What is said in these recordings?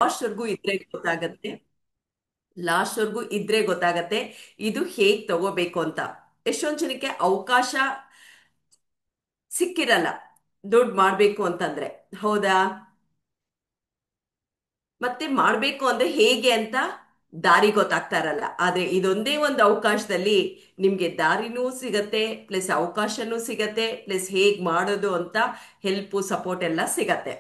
ಲಾಸ್ಟ್ವರೆಗೂ ಇದ್ರೆ ಗೊತ್ತಾಗತ್ತೆ. ಲಾಸ್ಟ್ವರೆಗೂ ಇದ್ರೆ ಗೊತ್ತಾಗತ್ತೆ ಇದು ಹೇಗ್ ತಗೋಬೇಕು ಅಂತ. ಎಷ್ಟೊಂದ್ ಜನಕ್ಕೆ ಅವಕಾಶ ಸಿಕ್ಕಿರಲ್ಲ ದುಡ್ಡು ಮಾಡ್ಬೇಕು ಅಂತಂದ್ರೆ. ಹೌದಾ? ಮತ್ತೆ ಮಾಡ್ಬೇಕು ಅಂದ್ರೆ ಹೇಗೆ ಅಂತ ದಾರಿ ಗೊತ್ತಾಗ್ತಾ ಇರಲ್ಲ. ಆದ್ರೆ ಇದೊಂದೇ ಒಂದು ಅವಕಾಶದಲ್ಲಿ ನಿಮ್ಗೆ ದಾರಿನೂ ಸಿಗತ್ತೆ, ಪ್ಲಸ್ ಅವಕಾಶನೂ ಸಿಗತ್ತೆ, ಪ್ಲಸ್ ಹೇಗ್ ಮಾಡೋದು ಅಂತ ಹೆಲ್ಪ್ ಸಪೋರ್ಟ್ ಎಲ್ಲ ಸಿಗತ್ತೆ.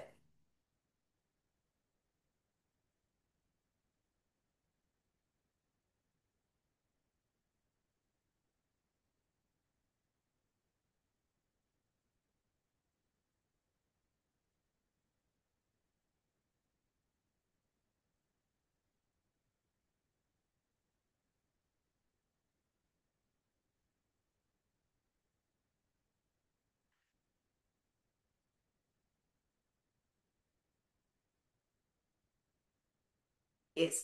ಎಸ್,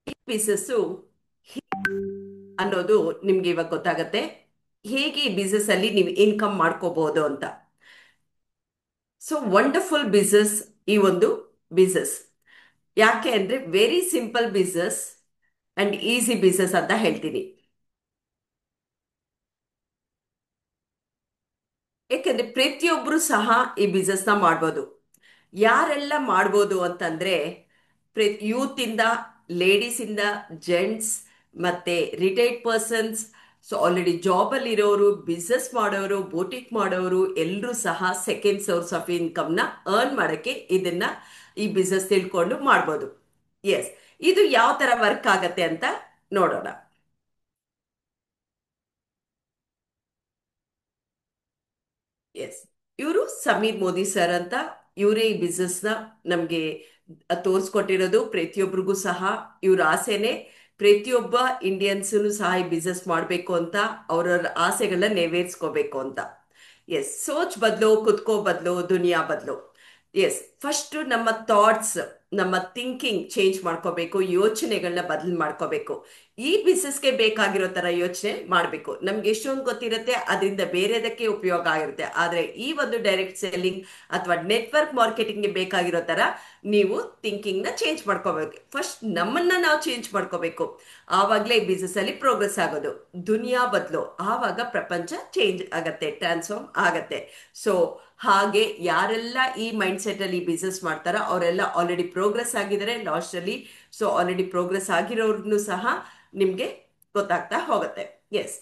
ಈ ಬಿಸ್ನೆಸ್ ಅನ್ನೋದು ನಿಮ್ಗೆ ಇವಾಗ ಗೊತ್ತಾಗತ್ತೆ ಹೇಗೆ ಈ ಬಿಸ್ನೆಸ್ ಅಲ್ಲಿ ನೀವು ಇನ್ಕಮ್ ಮಾಡ್ಕೋಬಹುದು ಅಂತ. ಸೊ ವಂಡರ್ಫುಲ್ ಬಿಸ್ನೆಸ್ ಈ ಒಂದು ಬಿಸ್ನೆಸ್. ಯಾಕೆ ಅಂದ್ರೆ very simple business and easy business ಅಂತ ಹೇಳ್ತೀನಿ. ಯಾಕೆಂದ್ರೆ ಪ್ರತಿಯೊಬ್ರು ಸಹ ಈ ಬಿಸ್ನೆಸ್ ನ ಮಾಡ್ಬೋದು. ಯಾರೆಲ್ಲ ಮಾಡ್ಬೋದು ಅಂತಂದ್ರೆ ಯೂತ್ ಇಂದ, ಲೇಡೀಸ್ ಇಂದ, ಜೆಂಟ್ಸ್, ಮತ್ತೆ retired persons, so already job ಅಲ್ಲಿ ಇರೋರು, ಬಿಸ್ನೆಸ್ ಮಾಡೋರು, ಬೋಟಿಕ್ ಮಾಡೋರು ಎಲ್ಲರೂ ಸಹ ಸೆಕೆಂಡ್ ಸೋರ್ಸ್ ಆಫ್ ಇನ್ಕಮ್ ನ ಅರ್ನ್ ಮಾಡಕ್ಕೆ ಇದನ್ನ ಈ ಬಿಸ್ನೆಸ್ ತಿಳ್ಕೊಂಡು ಮಾಡ್ಬೋದು. ಎಸ್, ಇದು ಯಾವ ತರ ವರ್ಕ್ ಆಗತ್ತೆ ಅಂತ ನೋಡೋಣ. ಎಸ್, ಇವರು ಸಮೀರ್ ಮೋದಿ ಸರ್ ಅಂತ. ಇವರೇ ಈ ಬಿಸ್ನೆಸ್ ನ ನಮ್ಗೆ ತೋರ್ಸ್ಕೊಟ್ಟಿರೋದು. ಪ್ರತಿಯೊಬ್ಬರಿಗೂ ಸಹ ಇವ್ರ ಆಸೆನೆ ಪ್ರತಿಯೊಬ್ಬ ಇಂಡಿಯನ್ಸ್ನು ಸಹ ಈ ಬಿಸ್ನೆಸ್ ಮಾಡಬೇಕು ಅಂತ, ಅವ್ರವ್ರ ಆಸೆಗಳನ್ನ ನೆರವೇರಿಸ್ಕೋಬೇಕು ಅಂತ. ಎಸ್, ಸೋಚ್ ಬದಲು ಕುತ್ಕೋ ಬದಲು ದುನಿಯಾ ಬದಲು. ಎಸ್, ಫಸ್ಟ್ ನಮ್ಮ ಥಾಟ್ಸ್, ನಮ್ಮ ಥಿಂಕಿಂಗ್ ಚೇಂಜ್ ಮಾಡ್ಕೋಬೇಕು, ಯೋಚನೆಗಳನ್ನ ಬದಲು ಮಾಡ್ಕೋಬೇಕು. ಈ ಬಿಸ್ನೆಸ್ಗೆ ಬೇಕಾಗಿರೋ ತರ ಯೋಚನೆ ಮಾಡಬೇಕು. ನಮ್ಗೆ ಎಷ್ಟೊಂದು ಗೊತ್ತಿರುತ್ತೆ, ಅದರಿಂದ ಬೇರೆದಕ್ಕೆ ಉಪಯೋಗ ಆಗಿರುತ್ತೆ. ಆದ್ರೆ ಈ ಒಂದು ಡೈರೆಕ್ಟ್ ಸೆಲ್ಲಿಂಗ್ ಅಥವಾ ನೆಟ್ವರ್ಕ್ ಮಾರ್ಕೆಟಿಂಗ್ಗೆ ಬೇಕಾಗಿರೋ ತರ ನೀವು ಥಿಂಕಿಂಗ್ ನ ಚೇಂಜ್ ಮಾಡ್ಕೋಬೇಕು. ಫಸ್ಟ್ ನಮ್ಮನ್ನ ನಾವು ಚೇಂಜ್ ಮಾಡ್ಕೋಬೇಕು. ಆವಾಗಲೇ ಈ ಬಿಸ್ನೆಸ್ ಅಲ್ಲಿ ಪ್ರೋಗ್ರೆಸ್ ಆಗೋದು. ದುನಿಯಾ ಬದಲು ಆವಾಗ ಪ್ರಪಂಚ ಚೇಂಜ್ ಆಗತ್ತೆ, ಟ್ರಾನ್ಸ್ಫಾರ್ಮ್ ಆಗತ್ತೆ. ಸೊ ಹಾಗೆ ಯಾರೆಲ್ಲ ಈ ಮೈಂಡ್ ಸೆಟ್ ಅಲ್ಲಿ ಬಿಸ್ನೆಸ್ ಮಾಡ್ತಾರೋ ಅವರೆಲ್ಲ ಆಲ್ರೆಡಿ ಪ್ರೋಗ್ರೆಸ್ ಆಗಿದ್ದಾರೆ ಲಾಸ್ಟ್ ಅಲ್ಲಿ. ಸೊ ಆಲ್ರೆಡಿ ಪ್ರೋಗ್ರೆಸ್ ಆಗಿರೋರ್ನು ಸಹ ನಿಮ್ಗೆ ಗೊತ್ತಾಗ್ತಾ ಹೋಗುತ್ತೆ. ಎಸ್,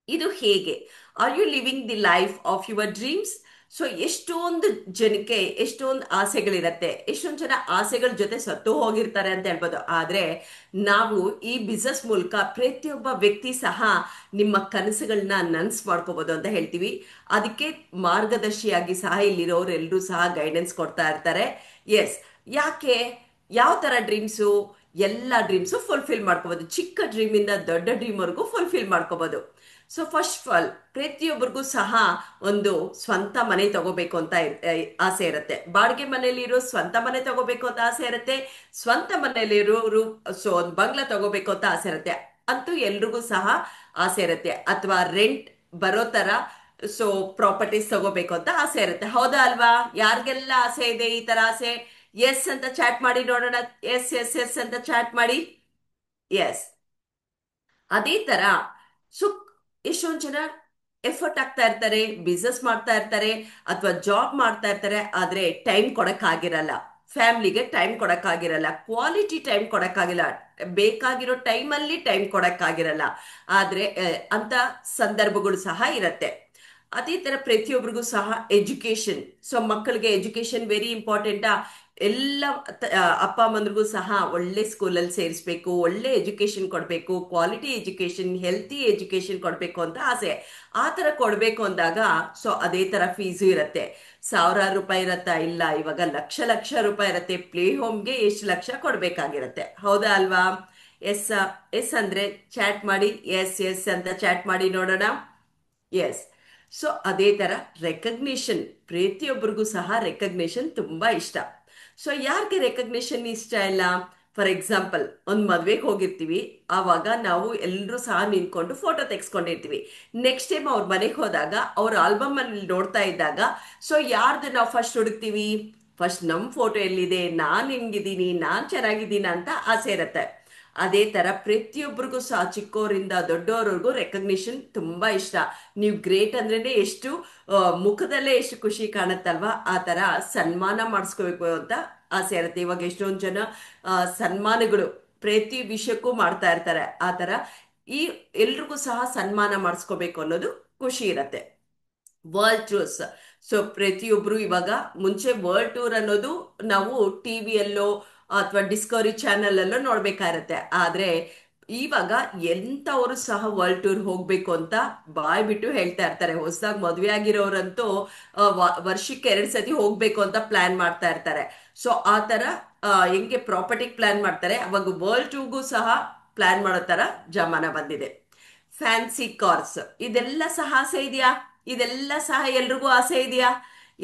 ಇದು ಹೇಗೆ? Are you living the life of your dreams? So ಎಷ್ಟೊಂದು ಜನಕ್ಕೆ ಎಷ್ಟೊಂದು ಆಸೆಗಳಿರತ್ತೆ, ಎಷ್ಟೊಂದು ಜನ ಆಸೆಗಳ ಜೊತೆ ಸತ್ತು ಹೋಗಿರ್ತಾರೆ ಅಂತ ಹೇಳ್ಬೋದು. ಆದ್ರೆ ನಾವು ಈ ಬಿಸ್ನೆಸ್ ಮೂಲಕ ಪ್ರತಿಯೊಬ್ಬ ವ್ಯಕ್ತಿ ಸಹ ನಿಮ್ಮ ಕನಸುಗಳನ್ನ ನನ್ಸ್ ಮಾಡ್ಕೋಬಹುದು ಅಂತ ಹೇಳ್ತೀವಿ. ಅದಕ್ಕೆ ಮಾರ್ಗದರ್ಶಿಯಾಗಿ ಸಹ ಇಲ್ಲಿರೋರೆಲ್ಲರೂ ಸಹ ಗೈಡೆನ್ಸ್ ಕೊಡ್ತಾ ಇರ್ತಾರೆ. ಎಸ್, ಯಾಕೆ? ಯಾವ ತರ ಡ್ರೀಮ್ಸು? ಎಲ್ಲ ಡ್ರೀಮ್ಸು ಫುಲ್ಫಿಲ್ ಮಾಡ್ಕೋಬಹುದು. ಚಿಕ್ಕ ಡ್ರೀಮ್ ಇಂದ ದೊಡ್ಡ ಡ್ರೀಮ್ ವರೆಗೂ ಫುಲ್ಫಿಲ್ ಮಾಡ್ಕೋಬಹುದು. ಸೊ ಫಸ್ಟ್ ಆಫ್ ಆಲ್ ಪ್ರತಿಯೊಬ್ಬರಿಗೂ ಸಹ ಒಂದು ಸ್ವಂತ ಮನೆ ತಗೋಬೇಕು ಅಂತ ಆಸೆ ಇರುತ್ತೆ. ಬಾಡಿಗೆ ಮನೆಯಲ್ಲಿರೋ ಸ್ವಂತ ಮನೆ ತಗೋಬೇಕು ಅಂತ ಆಸೆ ಇರುತ್ತೆ. ಸ್ವಂತ ಮನೆಯಲ್ಲಿರೋರು ಸೊ ಒಂದು ಬಂಗ್ಲಾ ತಗೋಬೇಕು ಅಂತ ಆಸೆ ಇರುತ್ತೆ. ಅಂತೂ ಎಲ್ರಿಗೂ ಸಹ ಆಸೆ ಇರುತ್ತೆ. ಅಥವಾ ರೆಂಟ್ ಬರೋ ತರ ಸೊ ಪ್ರಾಪರ್ಟೀಸ್ ತಗೋಬೇಕು ಅಂತ ಆಸೆ ಇರುತ್ತೆ. ಹೌದಾ ಅಲ್ವಾ? ಯಾರಿಗೆಲ್ಲ ಆಸೆ ಇದೆ ಈ ತರ ಆಸೆ? ಎಸ್ ಅಂತ ಚಾಟ್ ಮಾಡಿ ನೋಡೋಣ. ಎಸ್ ಎಸ್ ಎಸ್ ಅಂತ ಚಾಟ್ ಮಾಡಿ. ಎಸ್, ಅದೇ ತರ ಸುಕ್ ಎಷ್ಟೊಂದ್ ಜನ ಎಫರ್ಟ್ ಆಗ್ತಾ ಇರ್ತಾರೆ, ಬಿಸ್ನೆಸ್ ಮಾಡ್ತಾ ಇರ್ತಾರೆ, ಅಥವಾ ಜಾಬ್ ಮಾಡ್ತಾ ಇರ್ತಾರೆ. ಆದ್ರೆ ಟೈಮ್ ಕೊಡಕ್ಕಾಗಿರಲ್ಲ, ಫ್ಯಾಮಿಲಿಗೆ ಟೈಮ್ ಕೊಡಕ್ಕಾಗಿರಲ್ಲ, ಕ್ವಾಲಿಟಿ ಟೈಮ್ ಕೊಡಕ್ಕಾಗಿಲ್ಲ, ಬೇಕಾಗಿರೋ ಟೈಮಲ್ಲಿ ಟೈಮ್ ಕೊಡಕ್ಕಾಗಿರಲ್ಲ. ಆದ್ರೆ ಅಂತ ಸಂದರ್ಭಗಳು ಸಹ ಇರತ್ತೆ. ಅದೇ ತರ ಪ್ರತಿಯೊಬ್ಬರಿಗೂ ಸಹ ಎಜುಕೇಶನ್, ಸೊ ಮಕ್ಕಳಿಗೆ ಎಜುಕೇಶನ್ ವೆರಿ ಇಂಪಾರ್ಟೆಂಟಾ. ಎಲ್ಲ ಅಪ್ಪ ಅಮ್ಮಂದ್ರಿಗೂ ಸಹ ಒಳ್ಳೆ ಸ್ಕೂಲಲ್ಲಿ ಸೇರಿಸ್ಬೇಕು, ಒಳ್ಳೆ ಎಜುಕೇಶನ್ ಕೊಡಬೇಕು, ಕ್ವಾಲಿಟಿ ಎಜುಕೇಶನ್, ಹೆಲ್ತಿ ಎಜುಕೇಶನ್ ಕೊಡಬೇಕು ಅಂತ ಆಸೆ. ಆ ತರ ಕೊಡಬೇಕು ಅಂದಾಗ ಸೊ ಅದೇ ತರ ಫೀಸು ಇರತ್ತೆ. ಸಾವಿರಾರು ರೂಪಾಯಿ ಇರತ್ತಾ? ಇಲ್ಲ, ಇವಾಗ ಲಕ್ಷ ಲಕ್ಷ ರೂಪಾಯಿ ಇರತ್ತೆ. ಪ್ಲೇ ಹೋಮ್ಗೆ ಎಷ್ಟು ಲಕ್ಷ ಕೊಡ್ಬೇಕಾಗಿರತ್ತೆ. ಹೌದಾ ಅಲ್ವಾ? ಎಸ್, ಎಸ್ ಅಂದ್ರೆ ಚಾಟ್ ಮಾಡಿ. ಎಸ್ ಎಸ್ ಅಂತ ಚಾಟ್ ಮಾಡಿ ನೋಡೋಣ. ಎಸ್, ಸೊ ಅದೇ ತರ ರೆಕಗ್ನಿಷನ್, ಪ್ರತಿಯೊಬ್ಬರಿಗೂ ಸಹ ರೆಕಗ್ನಿಷನ್ ತುಂಬಾ ಇಷ್ಟ. ಸೊ ಯಾರಿಗೆ ರೆಕಗ್ನಿಷನ್ ಇಷ್ಟ ಇಲ್ಲ? ಫಾರ್ ಎಕ್ಸಾಂಪಲ್, ಒಂದು ಮದ್ವೆಗೆ ಹೋಗಿರ್ತೀವಿ, ಆವಾಗ ನಾವು ಎಲ್ಲರೂ ಸಹ ನಿಂತ್ಕೊಂಡು ಫೋಟೋ ತೆಗೆಸ್ಕೊಂಡಿರ್ತೀವಿ. ನೆಕ್ಸ್ಟ್ ಟೈಮ್ ಅವ್ರ ಮನೆಗೆ ಹೋದಾಗ ಅವ್ರ ಆಲ್ಬಮ್ ಅಲ್ಲಿ ನೋಡ್ತಾ ಇದ್ದಾಗ ಸೊ ಯಾರ್ದು ನಾವು ಫಸ್ಟ್ ಹುಡುಕ್ತೀವಿ? ಫಸ್ಟ್ ನಮ್ಮ ಫೋಟೋ ಎಲ್ಲಿದೆ, ನಾನು ಹೆಂಗಿದ್ದೀನಿ, ನಾನು ಚೆನ್ನಾಗಿದ್ದೀನಿ ಅಂತ ಆಸೆ ಇರತ್ತೆ. ಅದೇ ತರ ಪ್ರತಿಯೊಬ್ಬರಿಗೂ ಸಹ ಚಿಕ್ಕವರಿಂದ ದೊಡ್ಡವರವರೆಗೂ ರೆಕಗ್ನಿಷನ್ ತುಂಬಾ ಇಷ್ಟ. ನೀವು ಗ್ರೇಟ್ ಅಂದ್ರೇನೆ ಎಷ್ಟು ಮುಖದಲ್ಲೇ ಎಷ್ಟು ಖುಷಿ ಕಾಣುತ್ತಲ್ವಾ, ಆ ತರ ಸನ್ಮಾನ ಮಾಡಿಸ್ಕೋಬೇಕು ಅಂತ ಆಸೆ ಇರುತ್ತೆ. ಇವಾಗ ಎಷ್ಟೊಂದು ಜನ ಸನ್ಮಾನಗಳು ಪ್ರತಿ ವಿಷಯಕ್ಕೂ ಮಾಡ್ತಾ ಇರ್ತಾರೆ. ಆ ತರ ಈ ಎಲ್ರಿಗೂ ಸಹ ಸನ್ಮಾನ ಮಾಡಿಸ್ಕೋಬೇಕು ಅನ್ನೋದು ಖುಷಿ ಇರತ್ತೆ. World tours. ಸೊ ಪ್ರತಿಯೊಬ್ರು ಇವಾಗ ಮುಂಚೆ ವರ್ಲ್ಡ್ ಟೂರ್ ಅನ್ನೋದು ನಾವು ಟಿವಿಯಲ್ಲೋ ಅಥವಾ ಡಿಸ್ಕವರಿ ಚಾನೆಲ್ ಅಲ್ಲೋ ನೋಡ್ಬೇಕಾಗತ್ತೆ. ಆದ್ರೆ ಇವಾಗ ಎಂತವರು ಸಹ ವರ್ಲ್ಡ್ ಟೂರ್ ಹೋಗ್ಬೇಕು ಅಂತ ಬಾಯ್ ಬಿಟ್ಟು ಹೇಳ್ತಾ ಇರ್ತಾರೆ. ಹೊಸದಾಗಿ ಮದುವೆ ಆಗಿರೋರಂತೂ ವರ್ಷಕ್ಕೆ 2 ಸತಿ ಹೋಗ್ಬೇಕು ಅಂತ ಪ್ಲಾನ್ ಮಾಡ್ತಾ ಇರ್ತಾರೆ. ಸೊ ಆ ತರ ಹೆಂಗೆ ಪ್ರಾಪರ್ಟಿ ಪ್ಲಾನ್ ಮಾಡ್ತಾರೆ, ಅವಾಗ ವರ್ಲ್ಡ್ ಟೂರ್ಗೂ ಸಹ ಪ್ಲಾನ್ ಮಾಡೋ ತರ ಜಮಾನ ಬಂದಿದೆ. ಫ್ಯಾನ್ಸಿ ಕಾರ್ಸ್, ಇದೆಲ್ಲ ಸಹ ಆಸೆ ಇದೆಯಾ? ಇದೆಲ್ಲ ಸಹ ಎಲ್ರಿಗೂ ಆಸೆ ಇದೆಯಾ?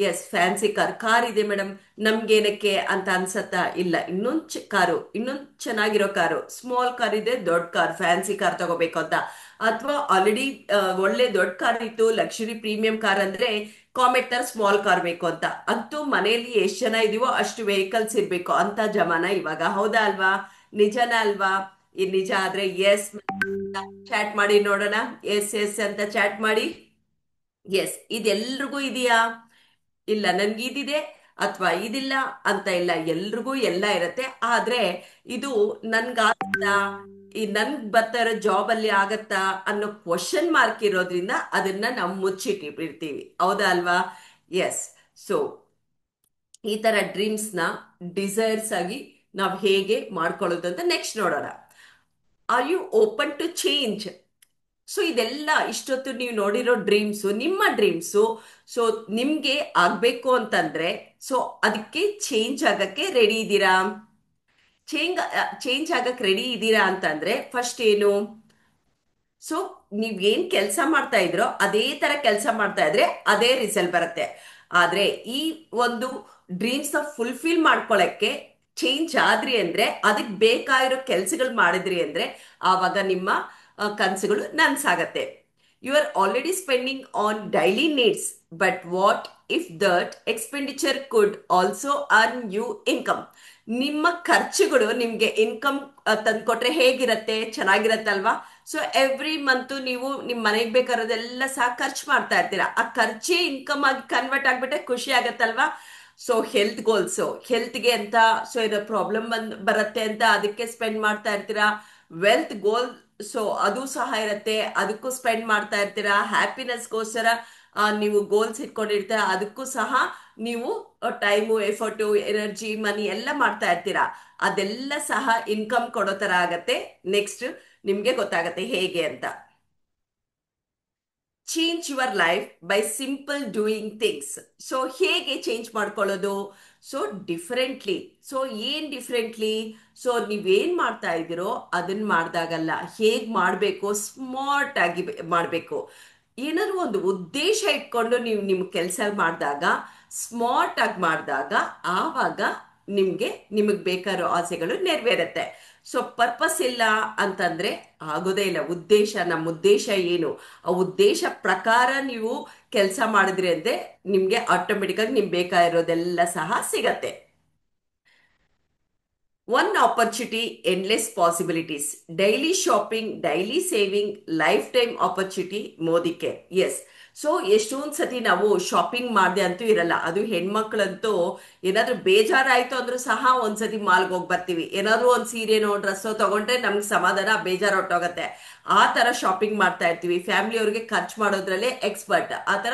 ಎಸ್, ಫ್ಯಾನ್ಸಿ ಕಾರ್ ಇದೆ ಮೇಡಮ್, ನಮ್ಗೇನಕ್ಕೆ ಅಂತ ಅನ್ಸತ್ತಾ? ಇಲ್ಲ, ಇನ್ನೊಂದು ಕಾರು, ಇನ್ನೊಂದು ಚೆನ್ನಾಗಿರೋ ಕಾರು, ಸ್ಮಾಲ್ ಕಾರ್ ಇದೆ, ದೊಡ್ಡ ಕಾರ್, ಫ್ಯಾನ್ಸಿ ಕಾರ್ ತಗೋಬೇಕು ಅಂತ. ಅಥವಾ ಆಲ್ರೆಡಿ ಒಳ್ಳೆ ದೊಡ್ಡ ಕಾರ್ ಇತ್ತು, ಲಕ್ಸುರಿ ಪ್ರೀಮಿಯಂ ಕಾರ್ ಅಂದ್ರೆ ಕಾಮೆಟ್ ತರ ಸ್ಮಾಲ್ ಕಾರ್ ಬೇಕು ಅಂತ. ಅಂತೂ ಮನೆಯಲ್ಲಿ ಎಷ್ಟು ಜನ ಇದೀವೋ ಅಷ್ಟು ವೆಹಿಕಲ್ಸ್ ಇರ್ಬೇಕು ಅಂತ ಜಮಾನ ಇವಾಗ. ಹೌದಾ ಅಲ್ವಾ? ನಿಜನ ಅಲ್ವಾ? ಈ ನಿಜ ಆದ್ರೆ ಎಸ್ ಚಾಟ್ ಮಾಡಿ ನೋಡೋಣ. ಎಸ್ ಎಸ್ ಅಂತ ಚಾಟ್ ಮಾಡಿ. ಎಸ್, ಇದೆಲ್ರಿಗೂ ಇದೆಯಾ? ಇಲ್ಲ ನನ್ಗೆ ಇದಿದೆ ಅಥವಾ ಇದಿಲ್ಲ ಅಂತ ಇಲ್ಲ, ಎಲ್ರಿಗೂ ಎಲ್ಲ ಇರತ್ತೆ. ಆದ್ರೆ ಇದು ನನ್ಗಾಗತ್ತಾ, ಈ ನನ್ಗ್ ಬರ್ತಾ ಇರೋ ಜಾಬ್ ಅಲ್ಲಿ ಆಗತ್ತಾ ಅನ್ನೋ ಕ್ವಶನ್ ಮಾರ್ಕ್ ಇರೋದ್ರಿಂದ ಅದನ್ನ ನಾವು ಮುಚ್ಚಿಟ್ಟಿರ್ತೀವಿ. ಹೌದಾ ಅಲ್ವಾ? ಎಸ್. ಸೊ ಈ ತರ ಡ್ರೀಮ್ಸ್ ನ ಡಿಸೈರ್ಸ್ ಆಗಿ ನಾವು ಹೇಗೆ ಮಾಡ್ಕೊಳ್ಳೋದು ಅಂತ ನೆಕ್ಸ್ಟ್ ನೋಡೋಣ. Are you open to change? So ಇದೆಲ್ಲ ಇಷ್ಟೊತ್ತು ನೀವು ನೋಡಿರೋ ಡ್ರೀಮ್ಸು ನಿಮ್ಮ ಡ್ರೀಮ್ಸು. ಸೊ ನಿಮ್ಗೆ ಆಗ್ಬೇಕು ಅಂತಂದ್ರೆ ಸೊ ಅದಕ್ಕೆ ಚೇಂಜ್ ಆಗಕ್ಕೆ ರೆಡಿ ಇದ್ದೀರಾ? ಚೇಂಜ್ ಚೇಂಜ್ ಆಗಕ್ಕೆ ರೆಡಿ ಇದ್ದೀರಾ ಅಂತಂದ್ರೆ ಫಸ್ಟ್ ಏನು? ಸೊ ನೀವ್ ಏನ್ ಕೆಲಸ ಮಾಡ್ತಾ ಇದ್ರೋ ಅದೇ ತರ ಕೆಲಸ ಮಾಡ್ತಾ ಇದ್ರೆ ಅದೇ ರಿಸಲ್ಟ್ ಬರುತ್ತೆ. ಆದ್ರೆ ಈ ಒಂದು ಡ್ರೀಮ್ಸ್ ನ ಫುಲ್ಫಿಲ್ ಮಾಡ್ಕೊಳಕ್ಕೆ ಚೇಂಜ್ ಆದ್ರಿ ಅಂದ್ರೆ, ಅದಕ್ಕೆ ಬೇಕಾಗಿರೋ ಕೆಲ್ಸಗಳು ಮಾಡಿದ್ರಿ ಅಂದ್ರೆ ಆವಾಗ ನಿಮ್ಮ ಕನಸುಗಳು ನನ್ಸಾಗತ್ತೆ. You are already spending on daily needs, but what if that expenditure could also earn you income? ನಿಮ್ಮ ಖರ್ಚುಗಳು ನಿಮ್ಗೆ ಇನ್ಕಮ್ ತಂದ್ಕೊಟ್ರೆ ಹೇಗಿರತ್ತೆ? ಚೆನ್ನಾಗಿರತ್ತಲ್ವಾ? ಸೊ ಎವ್ರಿ ಮಂತ್ ನೀವು ನಿಮ್ ಮನೆಗೆ ಬೇಕಾರೋದೆಲ್ಲ ಸಹ ಖರ್ಚು ಮಾಡ್ತಾ ಇರ್ತೀರಾ. ಆ ಖರ್ಚೇ ಇನ್ಕಮ್ ಆಗಿ ಕನ್ವರ್ಟ್ ಆಗ್ಬಿಟ್ಟೆ ಖುಷಿ ಆಗತ್ತಲ್ವಾ? ಸೊ ಹೆಲ್ತ್ ಗೋಲ್ಸ್, ಹೆಲ್ತ್ಗೆ ಅಂತ ಸೊ ಏನೋ ಪ್ರಾಬ್ಲಮ್ ಬರುತ್ತೆ ಅಂತ ಅದಕ್ಕೆ ಸ್ಪೆಂಡ್ ಮಾಡ್ತಾ ಇರ್ತೀರಾ. ವೆಲ್ತ್ ಗೋಲ್, ಸೊ ಅದು ಸಹ ಇರತ್ತೆ, ಅದಕ್ಕೂ ಸ್ಪೆಂಡ್ ಮಾಡ್ತಾ ಇರ್ತೀರಾ. ಹ್ಯಾಪಿನೆಸ್ಗೋಸ್ಕರ ನೀವು ಗೋಲ್ಸ್ ಇಟ್ಕೊಂಡಿರ್ತೀರಾ, ಅದಕ್ಕೂ ಸಹ ನೀವು ಟೈಮು, ಎಫರ್ಟು, ಎನರ್ಜಿ, ಮನಿ ಎಲ್ಲ ಮಾಡ್ತಾ ಇರ್ತೀರಾ. ಅದೆಲ್ಲ ಸಹ ಇನ್ಕಮ್ ಕೊಡೋ ತರ ಆಗತ್ತೆ. ನೆಕ್ಸ್ಟ್ ನಿಮ್ಗೆ ಗೊತ್ತಾಗತ್ತೆ ಹೇಗೆ ಅಂತ. Change your life by simple doing things. So ಹೇಗೆ ಚೇಂಜ್ ಮಾಡ್ಕೊಳ್ಳೋದು? So differently. ಸೊ ಏನ್ ಡಿಫ್ರೆಂಟ್ಲಿ? ಸೊ ನೀವೇನ್ ಮಾಡ್ತಾ ಇದ್ದೀರೋ ಅದನ್ನ ಮಾಡ್ದಾಗಲ್ಲ, ಹೇಗ್ ಮಾಡ್ಬೇಕು, ಸ್ಮಾರ್ಟ್ ಆಗಿ ಮಾಡ್ಬೇಕು. ಏನಾದ್ರು ಒಂದು ಉದ್ದೇಶ ಇಟ್ಕೊಂಡು ನೀವು ನಿಮ್ ಕೆಲಸ ಮಾಡಿದಾಗ, ಸ್ಮಾರ್ಟ್ ಆಗಿ ಮಾಡಿದಾಗ ಆವಾಗ ನಿಮಗ್ ಬೇಕಾಗಿರೋ ಆಸೆಗಳು ನೆರವೇರುತ್ತೆ. ಸೊ ಪರ್ಪಸ್ ಇಲ್ಲ ಅಂತಂದ್ರೆ ಆಗೋದೇ ಇಲ್ಲ. ನಮ್ಮ ಉದ್ದೇಶ ಏನು, ಆ ಉದ್ದೇಶ ಪ್ರಕಾರ ನೀವು ಕೆಲಸ ಮಾಡಿದ್ರಿ ಅಂದ್ರೆ ನಿಮ್ಗೆ ಆಟೋಮೆಟಿಕ್ ಆಗಿ ನಿಮ್ಗೆ ಬೇಕಾಗಿರೋದೆಲ್ಲ ಸಹ ಸಿಗತ್ತೆ. One opportunity, endless possibilities. Daily shopping, daily saving, life time opportunity, Modicare. Yes. So ಎಷ್ಟೊಂದ್ ಸತಿ ನಾವು ಶಾಪಿಂಗ್ ಮಾಡದೆ ಅಂತೂ ಇರಲ್ಲ. ಅದು ಹೆಣ್ಮಕ್ಳಂತೂ ಏನಾದ್ರೂ ಬೇಜಾರಾಯ್ತು ಅಂದ್ರೂ ಸಹ ಒಂದ್ಸತಿ ಮಾಲ್ಗೆ ಹೋಗಿ ಬರ್ತೀವಿ. ಏನಾದ್ರೂ ಒಂದ್ ಸೀರೆನೋ ಡ್ರೆಸ್ಸೋ ತಗೊಂಡ್ರೆ ನಮ್ಗೆ ಸಮಾಧಾನ, ಬೇಜಾರು ಹೊಟ್ಟೋಗತ್ತೆ. ಆ ತರ ಶಾಪಿಂಗ್ ಮಾಡ್ತಾ ಇರ್ತೀವಿ. ಫ್ಯಾಮಿಲಿ ಅವ್ರಿಗೆ ಖರ್ಚು ಮಾಡೋದ್ರಲ್ಲೇ ಎಕ್ಸ್ಪರ್ಟ್. ಆ ತರ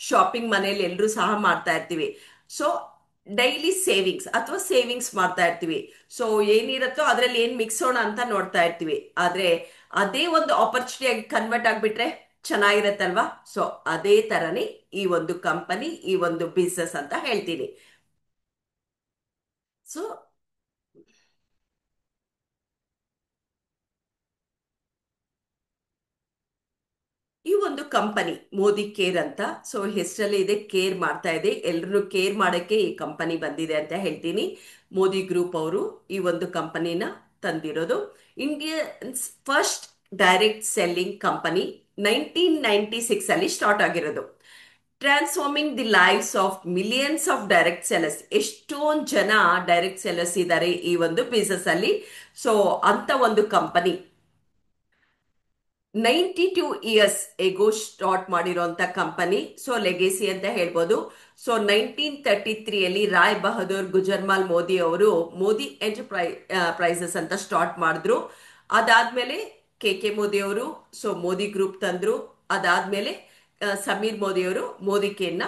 ಶಾಪಿಂಗ್ ಮನೇಲಿ ಎಲ್ಲರೂ ಸಹ ಮಾಡ್ತಾ ಇರ್ತೀವಿ. ಸೊ ಡೈಲಿ ಸೇವಿಂಗ್ಸ್ ಅಥವಾ ಸೇವಿಂಗ್ಸ್ ಮಾಡ್ತಾ ಇರ್ತೀವಿ. ಸೊ ಏನಿರತ್ತೋ ಅದ್ರಲ್ಲಿ ಏನ್ ಮಿಕ್ಸೋಣ ಅಂತ ನೋಡ್ತಾ ಇರ್ತೀವಿ. ಆದ್ರೆ ಅದೇ ಒಂದು ಆಪರ್ಚುನಿಟಿ ಆಗಿ ಕನ್ವರ್ಟ್ ಆಗ್ಬಿಟ್ರೆ ಚೆನ್ನಾಗಿರತ್ತಲ್ವಾ? ಸೊ ಅದೇ ತರನೇ ಈ ಒಂದು ಕಂಪನಿ, ಈ ಒಂದು ಬಿಸ್ನೆಸ್ ಅಂತ ಹೇಳ್ತೀನಿ. ಸೊ ಈ ಒಂದು ಕಂಪನಿ ಮೋದಿ ಕೇರ್ ಅಂತ, ಸೊ ಹೆಸರಲ್ಲಿ ಇದೆ, ಕೇರ್ ಮಾಡ್ತಾ ಇದೆ. ಎಲ್ರು ಕೇರ್ ಮಾಡಕ್ಕೆ ಈ ಕಂಪನಿ ಬಂದಿದೆ ಅಂತ ಹೇಳ್ತೀನಿ. ಮೋದಿ ಗ್ರೂಪ್ ಅವರು ಈ ಒಂದು ಕಂಪನಿನ ತಂದಿರೋದು. Indians first direct selling company 1996 ಅಲ್ಲಿ ಸ್ಟಾರ್ಟ್ ಆಗಿರೋದು. Transforming the lives of millions of direct sellers. ಎಷ್ಟೊಂದು ಜನ ಡೈರೆಕ್ಟ್ ಸೆಲರ್ಸ್ ಇದ್ದಾರೆ ಈ ಒಂದು ಬಿಸ್ನೆಸ್ ಅಲ್ಲಿ. ಸೊ ಅಂತ ಒಂದು ಕಂಪನಿ 92 ಇಯರ್ಸ್ ಎಗೋ ಸ್ಟಾರ್ಟ್ ಮಾಡಿರೋಂಥ ಕಂಪನಿ. ಸೊ ಲೆಗೆಸಿ ಅಂತ ಹೇಳ್ಬೋದು. ಸೊ 1933 ರಾಯ್ ಬಹದ್ದೂರ್ ಗುಜರ್ಮಾಲ್ ಮೋದಿ ಅವರು ಮೋದಿ ಪ್ರೈಸಸ್ ಅಂತ ಸ್ಟಾರ್ಟ್ ಮಾಡಿದ್ರು. ಅದಾದ್ಮೇಲೆ ಕೆ ಮೋದಿ ಅವರು ಸೊ ಮೋದಿ ಗ್ರೂಪ್ ತಂದ್ರು. ಅದಾದ್ಮೇಲೆ ಸಮೀರ್ ಮೋದಿ ಅವರು ಮೋದಿ ಕೇರ್ನ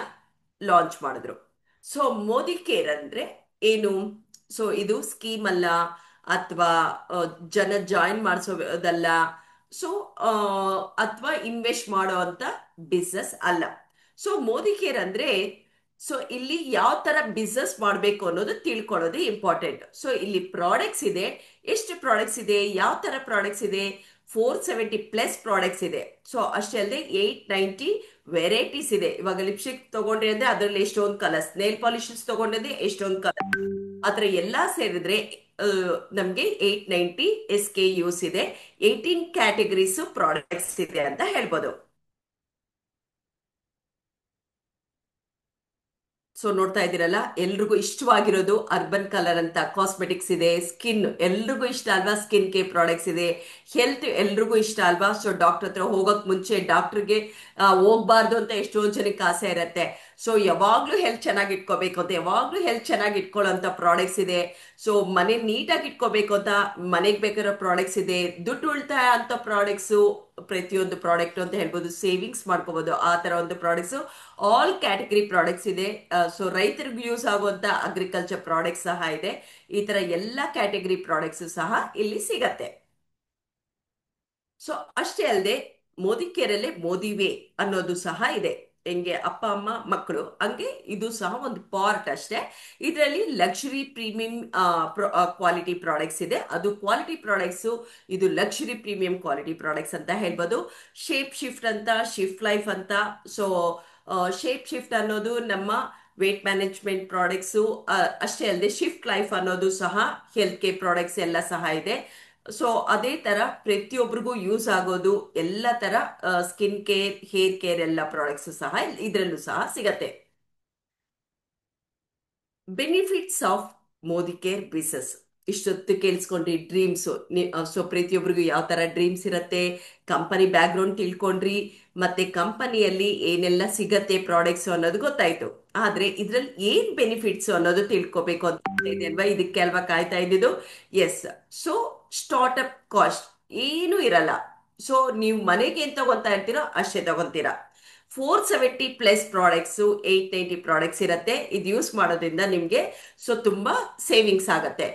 ಲಾಂಚ್ ಮಾಡಿದ್ರು. ಸೊ ಮೋದಿ ಕೇರ್ ಅಂದ್ರೆ ಏನು? ಸೊ ಇದು ಸ್ಕೀಮ್ ಅಲ್ಲ, ಅಥವಾ ಜನ ಜಾಯಿನ್ ಮಾಡಿಸೋದಲ್ಲ, ಸೊ ಅಥವಾ ಇನ್ವೆಸ್ಟ್ ಮಾಡೋ ಅಂತ ಬಿಸ್ನೆಸ್ ಅಲ್ಲ. ಸೊ ಮೋದಿ ಕೇರ್ ಅಂದ್ರೆ, ಸೊ ಇಲ್ಲಿ ಯಾವ ತರ ಬಿಸ್ನೆಸ್ ಮಾಡಬೇಕು ಅನ್ನೋದು ತಿಳ್ಕೊಳ್ಳೋದು ಇಂಪಾರ್ಟೆಂಟ್. ಸೊ ಇಲ್ಲಿ ಪ್ರಾಡಕ್ಟ್ಸ್ ಇದೆ. ಎಷ್ಟು ಪ್ರಾಡಕ್ಟ್ಸ್ ಇದೆ, ಯಾವ ತರ ಪ್ರಾಡಕ್ಟ್ಸ್ ಇದೆ? 470+ ಪ್ರಾಡಕ್ಟ್ಸ್ ಇದೆ. ಸೊ ಅಷ್ಟೇ ಅಲ್ಲದೆ 890 ವೆರೈಟೀಸ್ ಇದೆ. ಇವಾಗ ಲಿಪ್ಸ್ಟಿಕ್ ತಗೊಂಡ್ರೆ ಅಂದ್ರೆ ಅದರಲ್ಲಿ ಎಷ್ಟೊಂದು ಕಲರ್ಸ್, ನೇಲ್ ಪಾಲಿಶಸ್ ತಗೊಂಡಿದ್ರೆ ಎಷ್ಟೊಂದು ಕಲರ್, ಆತರ ಎಲ್ಲಾ ಸೇರಿದ್ರೆ ನಮ್ಗೆ 890 SKUs ಇದೆ. 18 ಕ್ಯಾಟಗರೀಸ್ ಪ್ರಾಡಕ್ಟ್ಸ್ ಇದೆ ಅಂತ ಹೇಳ್ಬೋದು. ಸೊ ನೋಡ್ತಾ ಇದ್ದೀರಲ್ಲ, ಎಲ್ರಿಗೂ ಇಷ್ಟವಾಗಿರೋದು ಅರ್ಬನ್ ಕಲರ್ ಅಂತ ಕಾಸ್ಮೆಟಿಕ್ಸ್ ಇದೆ. ಸ್ಕಿನ್ ಎಲ್ರಿಗೂ ಇಷ್ಟ ಅಲ್ವಾ? ಸ್ಕಿನ್ ಕೇರ್ ಪ್ರಾಡಕ್ಟ್ಸ್ ಇದೆ. ಹೆಲ್ತ್ ಎಲ್ರಿಗೂ ಇಷ್ಟ ಅಲ್ವಾ? ಸೊ ಡಾಕ್ಟರ್ ಹತ್ರ ಹೋಗಕ್ ಮುಂಚೆ ಡಾಕ್ಟರ್ಗೆ ಹೋಗ್ಬಾರ್ದು ಅಂತ ಎಷ್ಟೊಂದು ಜನಕ್ಕೆ ಆಸೆ ಇರತ್ತೆ. ಸೊ ಯಾವಾಗ್ಲೂ ಹೆಲ್ತ್ ಚೆನ್ನಾಗಿ ಇಟ್ಕೋಬೇಕು ಅಂತ, ಯಾವಾಗ್ಲೂ ಹೆಲ್ತ್ ಚೆನ್ನಾಗಿ ಇಟ್ಕೊಳ್ಳೋಂಥ ಪ್ರಾಡಕ್ಟ್ಸ್ ಇದೆ. ಸೊ ಮನೆ ನೀಟಾಗಿ ಇಟ್ಕೋಬೇಕು ಅಂತ ಮನೆಗೆ ಬೇಕಾಗಿರೋ ಪ್ರಾಡಕ್ಟ್ಸ್ ಇದೆ. ದುಡ್ಡು ಉಳಿತಾಯ ಅಂತ ಪ್ರಾಡಕ್ಟ್ಸು, ಪ್ರತಿಯೊಂದು ಪ್ರಾಡಕ್ಟ್ ಅಂತ ಹೇಳ್ಬೋದು, ಸೇವಿಂಗ್ಸ್ ಮಾಡ್ಕೋಬಹುದು ಆ ತರ ಒಂದು ಪ್ರಾಡಕ್ಟ್ಸ್. ಆಲ್ ಕ್ಯಾಟಗರಿ ಪ್ರಾಡಕ್ಟ್ಸ್ ಇದೆ. ಸೊ ರೈತರಿಗೆ ಯೂಸ್ ಆಗುವಂತ ಅಗ್ರಿಕಲ್ಚರ್ ಪ್ರಾಡಕ್ಟ್ಸ್ ಸಹ ಇದೆ. ಈ ತರ ಎಲ್ಲಾ ಕ್ಯಾಟಗರಿ ಪ್ರಾಡಕ್ಟ್ಸ್ ಸಹ ಇಲ್ಲಿ ಸಿಗತ್ತೆ. ಸೊ ಅಷ್ಟೇ ಅಲ್ಲದೆ ಮೋದಿ ಕೇರಲ್ಲೇ ಮೋದಿ ವೇ ಅನ್ನೋದು ಸಹ ಇದೆ. ಹೆಂಗೆ ಅಪ್ಪ ಅಮ್ಮ ಮಕ್ಕಳು, ಹಂಗೆ ಇದು ಸಹ ಒಂದು ಪಾರ್ಟ್ ಅಷ್ಟೇ. ಇದರಲ್ಲಿ ಲಕ್ಸುರಿ ಪ್ರೀಮಿಯಂ ಕ್ವಾಲಿಟಿ ಪ್ರಾಡಕ್ಟ್ಸ್ ಇದೆ. ಅದು ಕ್ವಾಲಿಟಿ ಪ್ರಾಡಕ್ಟ್ಸ್, ಇದು ಲಕ್ಸುರಿ ಪ್ರೀಮಿಯಂ ಕ್ವಾಲಿಟಿ ಪ್ರಾಡಕ್ಟ್ಸ್ ಅಂತ ಹೇಳ್ಬೋದು. ಶೇಪ್ ಶಿಫ್ಟ್ ಅಂತ, ಶಿಫ್ಟ್ ಲೈಫ್ ಅಂತ. ಸೊ ಶೇಪ್ ಶಿಫ್ಟ್ ಅನ್ನೋದು ನಮ್ಮ ವೇಟ್ ಮ್ಯಾನೇಜ್ಮೆಂಟ್ ಪ್ರಾಡಕ್ಟ್ಸು. ಅಷ್ಟೇ ಅಲ್ಲದೆ ಶಿಫ್ಟ್ ಲೈಫ್ ಅನ್ನೋದು ಸಹ ಹೆಲ್ತ್ ಕೇರ್ ಪ್ರಾಡಕ್ಟ್ಸ್ ಎಲ್ಲ ಸಹ ಇದೆ. ಸೊ ಅದೇ ತರ ಪ್ರತಿಯೊಬ್ಬರಿಗೂ ಯೂಸ್ ಆಗೋದು ಎಲ್ಲ ತರ ಸ್ಕಿನ್ ಕೇರ್, ಹೇರ್ ಕೇರ್ ಎಲ್ಲ ಪ್ರಾಡಕ್ಟ್ಸ್ ಸಹ ಇದರಲ್ಲೂ ಸಹ ಸಿಗತ್ತೆ. Benefits of Modi care business. ಇಷ್ಟೊತ್ತು ಕೇಳಿಸ್ಕೊಂಡ್ರಿ ಡ್ರೀಮ್ಸ್. ಸೊ ಪ್ರತಿಯೊಬ್ಬರಿಗೂ ಯಾವ ತರ ಡ್ರೀಮ್ಸ್ ಇರತ್ತೆ, ಕಂಪನಿ ಬ್ಯಾಕ್ ಗ್ರೌಂಡ್ ತಿಳ್ಕೊಂಡ್ರಿ, ಮತ್ತೆ ಕಂಪನಿಯಲ್ಲಿ ಏನೆಲ್ಲ ಸಿಗತ್ತೆ ಪ್ರಾಡಕ್ಟ್ಸ್ ಅನ್ನೋದು ಗೊತ್ತಾಯ್ತು. ಆದ್ರೆ ಇದ್ರಲ್ಲಿ ಏನ್ ಬೆನಿಫಿಟ್ಸ್ ಅನ್ನೋದು ತಿಳ್ಕೊಬೇಕು ಅಂತ ಇದೆ ಅಲ್ವಾ? ಇದಕ್ಕೆ ಅಲ್ವಾ ಕಾಯ್ತಾ ಇದ್ದಿದ್ದು? ಎಸ್. ಸೊ ಸ್ಟಾರ್ಟ್ಅಪ್ ಕಾಸ್ಟ್ ಏನು ಇರಲ್ಲ. ಸೊ ನೀವು ಮನೆಗೆ ಏನ್ ತಗೊಂತಾ ಇರ್ತೀರೋ ಅಷ್ಟೇ ತಗೊಂತೀರಾ. 470+ ಪ್ರಾಡಕ್ಟ್ಸ್, 890 ಪ್ರಾಡಕ್ಟ್ಸ್ ಇರತ್ತೆ. ಇದು ಯೂಸ್ ಮಾಡೋದ್ರಿಂದ ನಿಮ್ಗೆ ಸೊ ತುಂಬಾ ಸೇವಿಂಗ್ಸ್ ಆಗತ್ತೆ.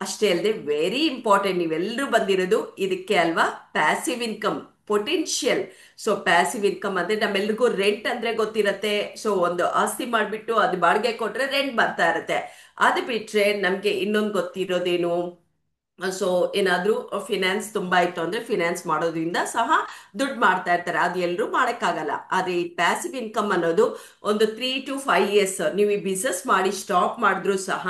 ಅಷ್ಟೇ ಅಲ್ಲದೆ ವೆರಿ ಇಂಪಾರ್ಟೆಂಟ್, ನೀವೆಲ್ಲರೂ ಬಂದಿರೋದು ಇದಕ್ಕೆ ಅಲ್ವಾ? Passive income potential. So passive income ಅಂದ್ರೆ ನಮ್ಮೆಲ್ರಿಗೂ ರೆಂಟ್ ಅಂದ್ರೆ ಗೊತ್ತಿರತ್ತೆ. ಸೊ ಒಂದು ಆಸ್ತಿ ಮಾಡ್ಬಿಟ್ಟು ಅದು ಬಾಡಿಗೆ ಕೊಟ್ರೆ ರೆಂಟ್ ಬರ್ತಾ ಇರತ್ತೆ. ಅದು ಬಿಟ್ರೆ ನಮ್ಗೆ ಇನ್ನೊಂದು ಗೊತ್ತಿರೋದೇನು? ಸೊ ಏನಾದ್ರೂ ಫಿನಾನ್ಸ್ ತುಂಬಾ ಇತ್ತು ಅಂದ್ರೆ ಫಿನಾನ್ಸ್ ಮಾಡೋದ್ರಿಂದ ಸಹ ದುಡ್ಡು ಮಾಡ್ತಾ ಇರ್ತಾರೆ. ಅದು ಎಲ್ಲರೂ ಮಾಡಕ್ಕಾಗಲ್ಲ. ಆದ್ರೆ ಈ ಪ್ಯಾಸಿವ್ ಇನ್ಕಮ್ ಅನ್ನೋದು ಒಂದು 3 to 5 years ನೀವು ಈ ಬಿಸ್ನೆಸ್ ಮಾಡಿ ಸ್ಟಾಪ್ ಮಾಡಿದ್ರು ಸಹ,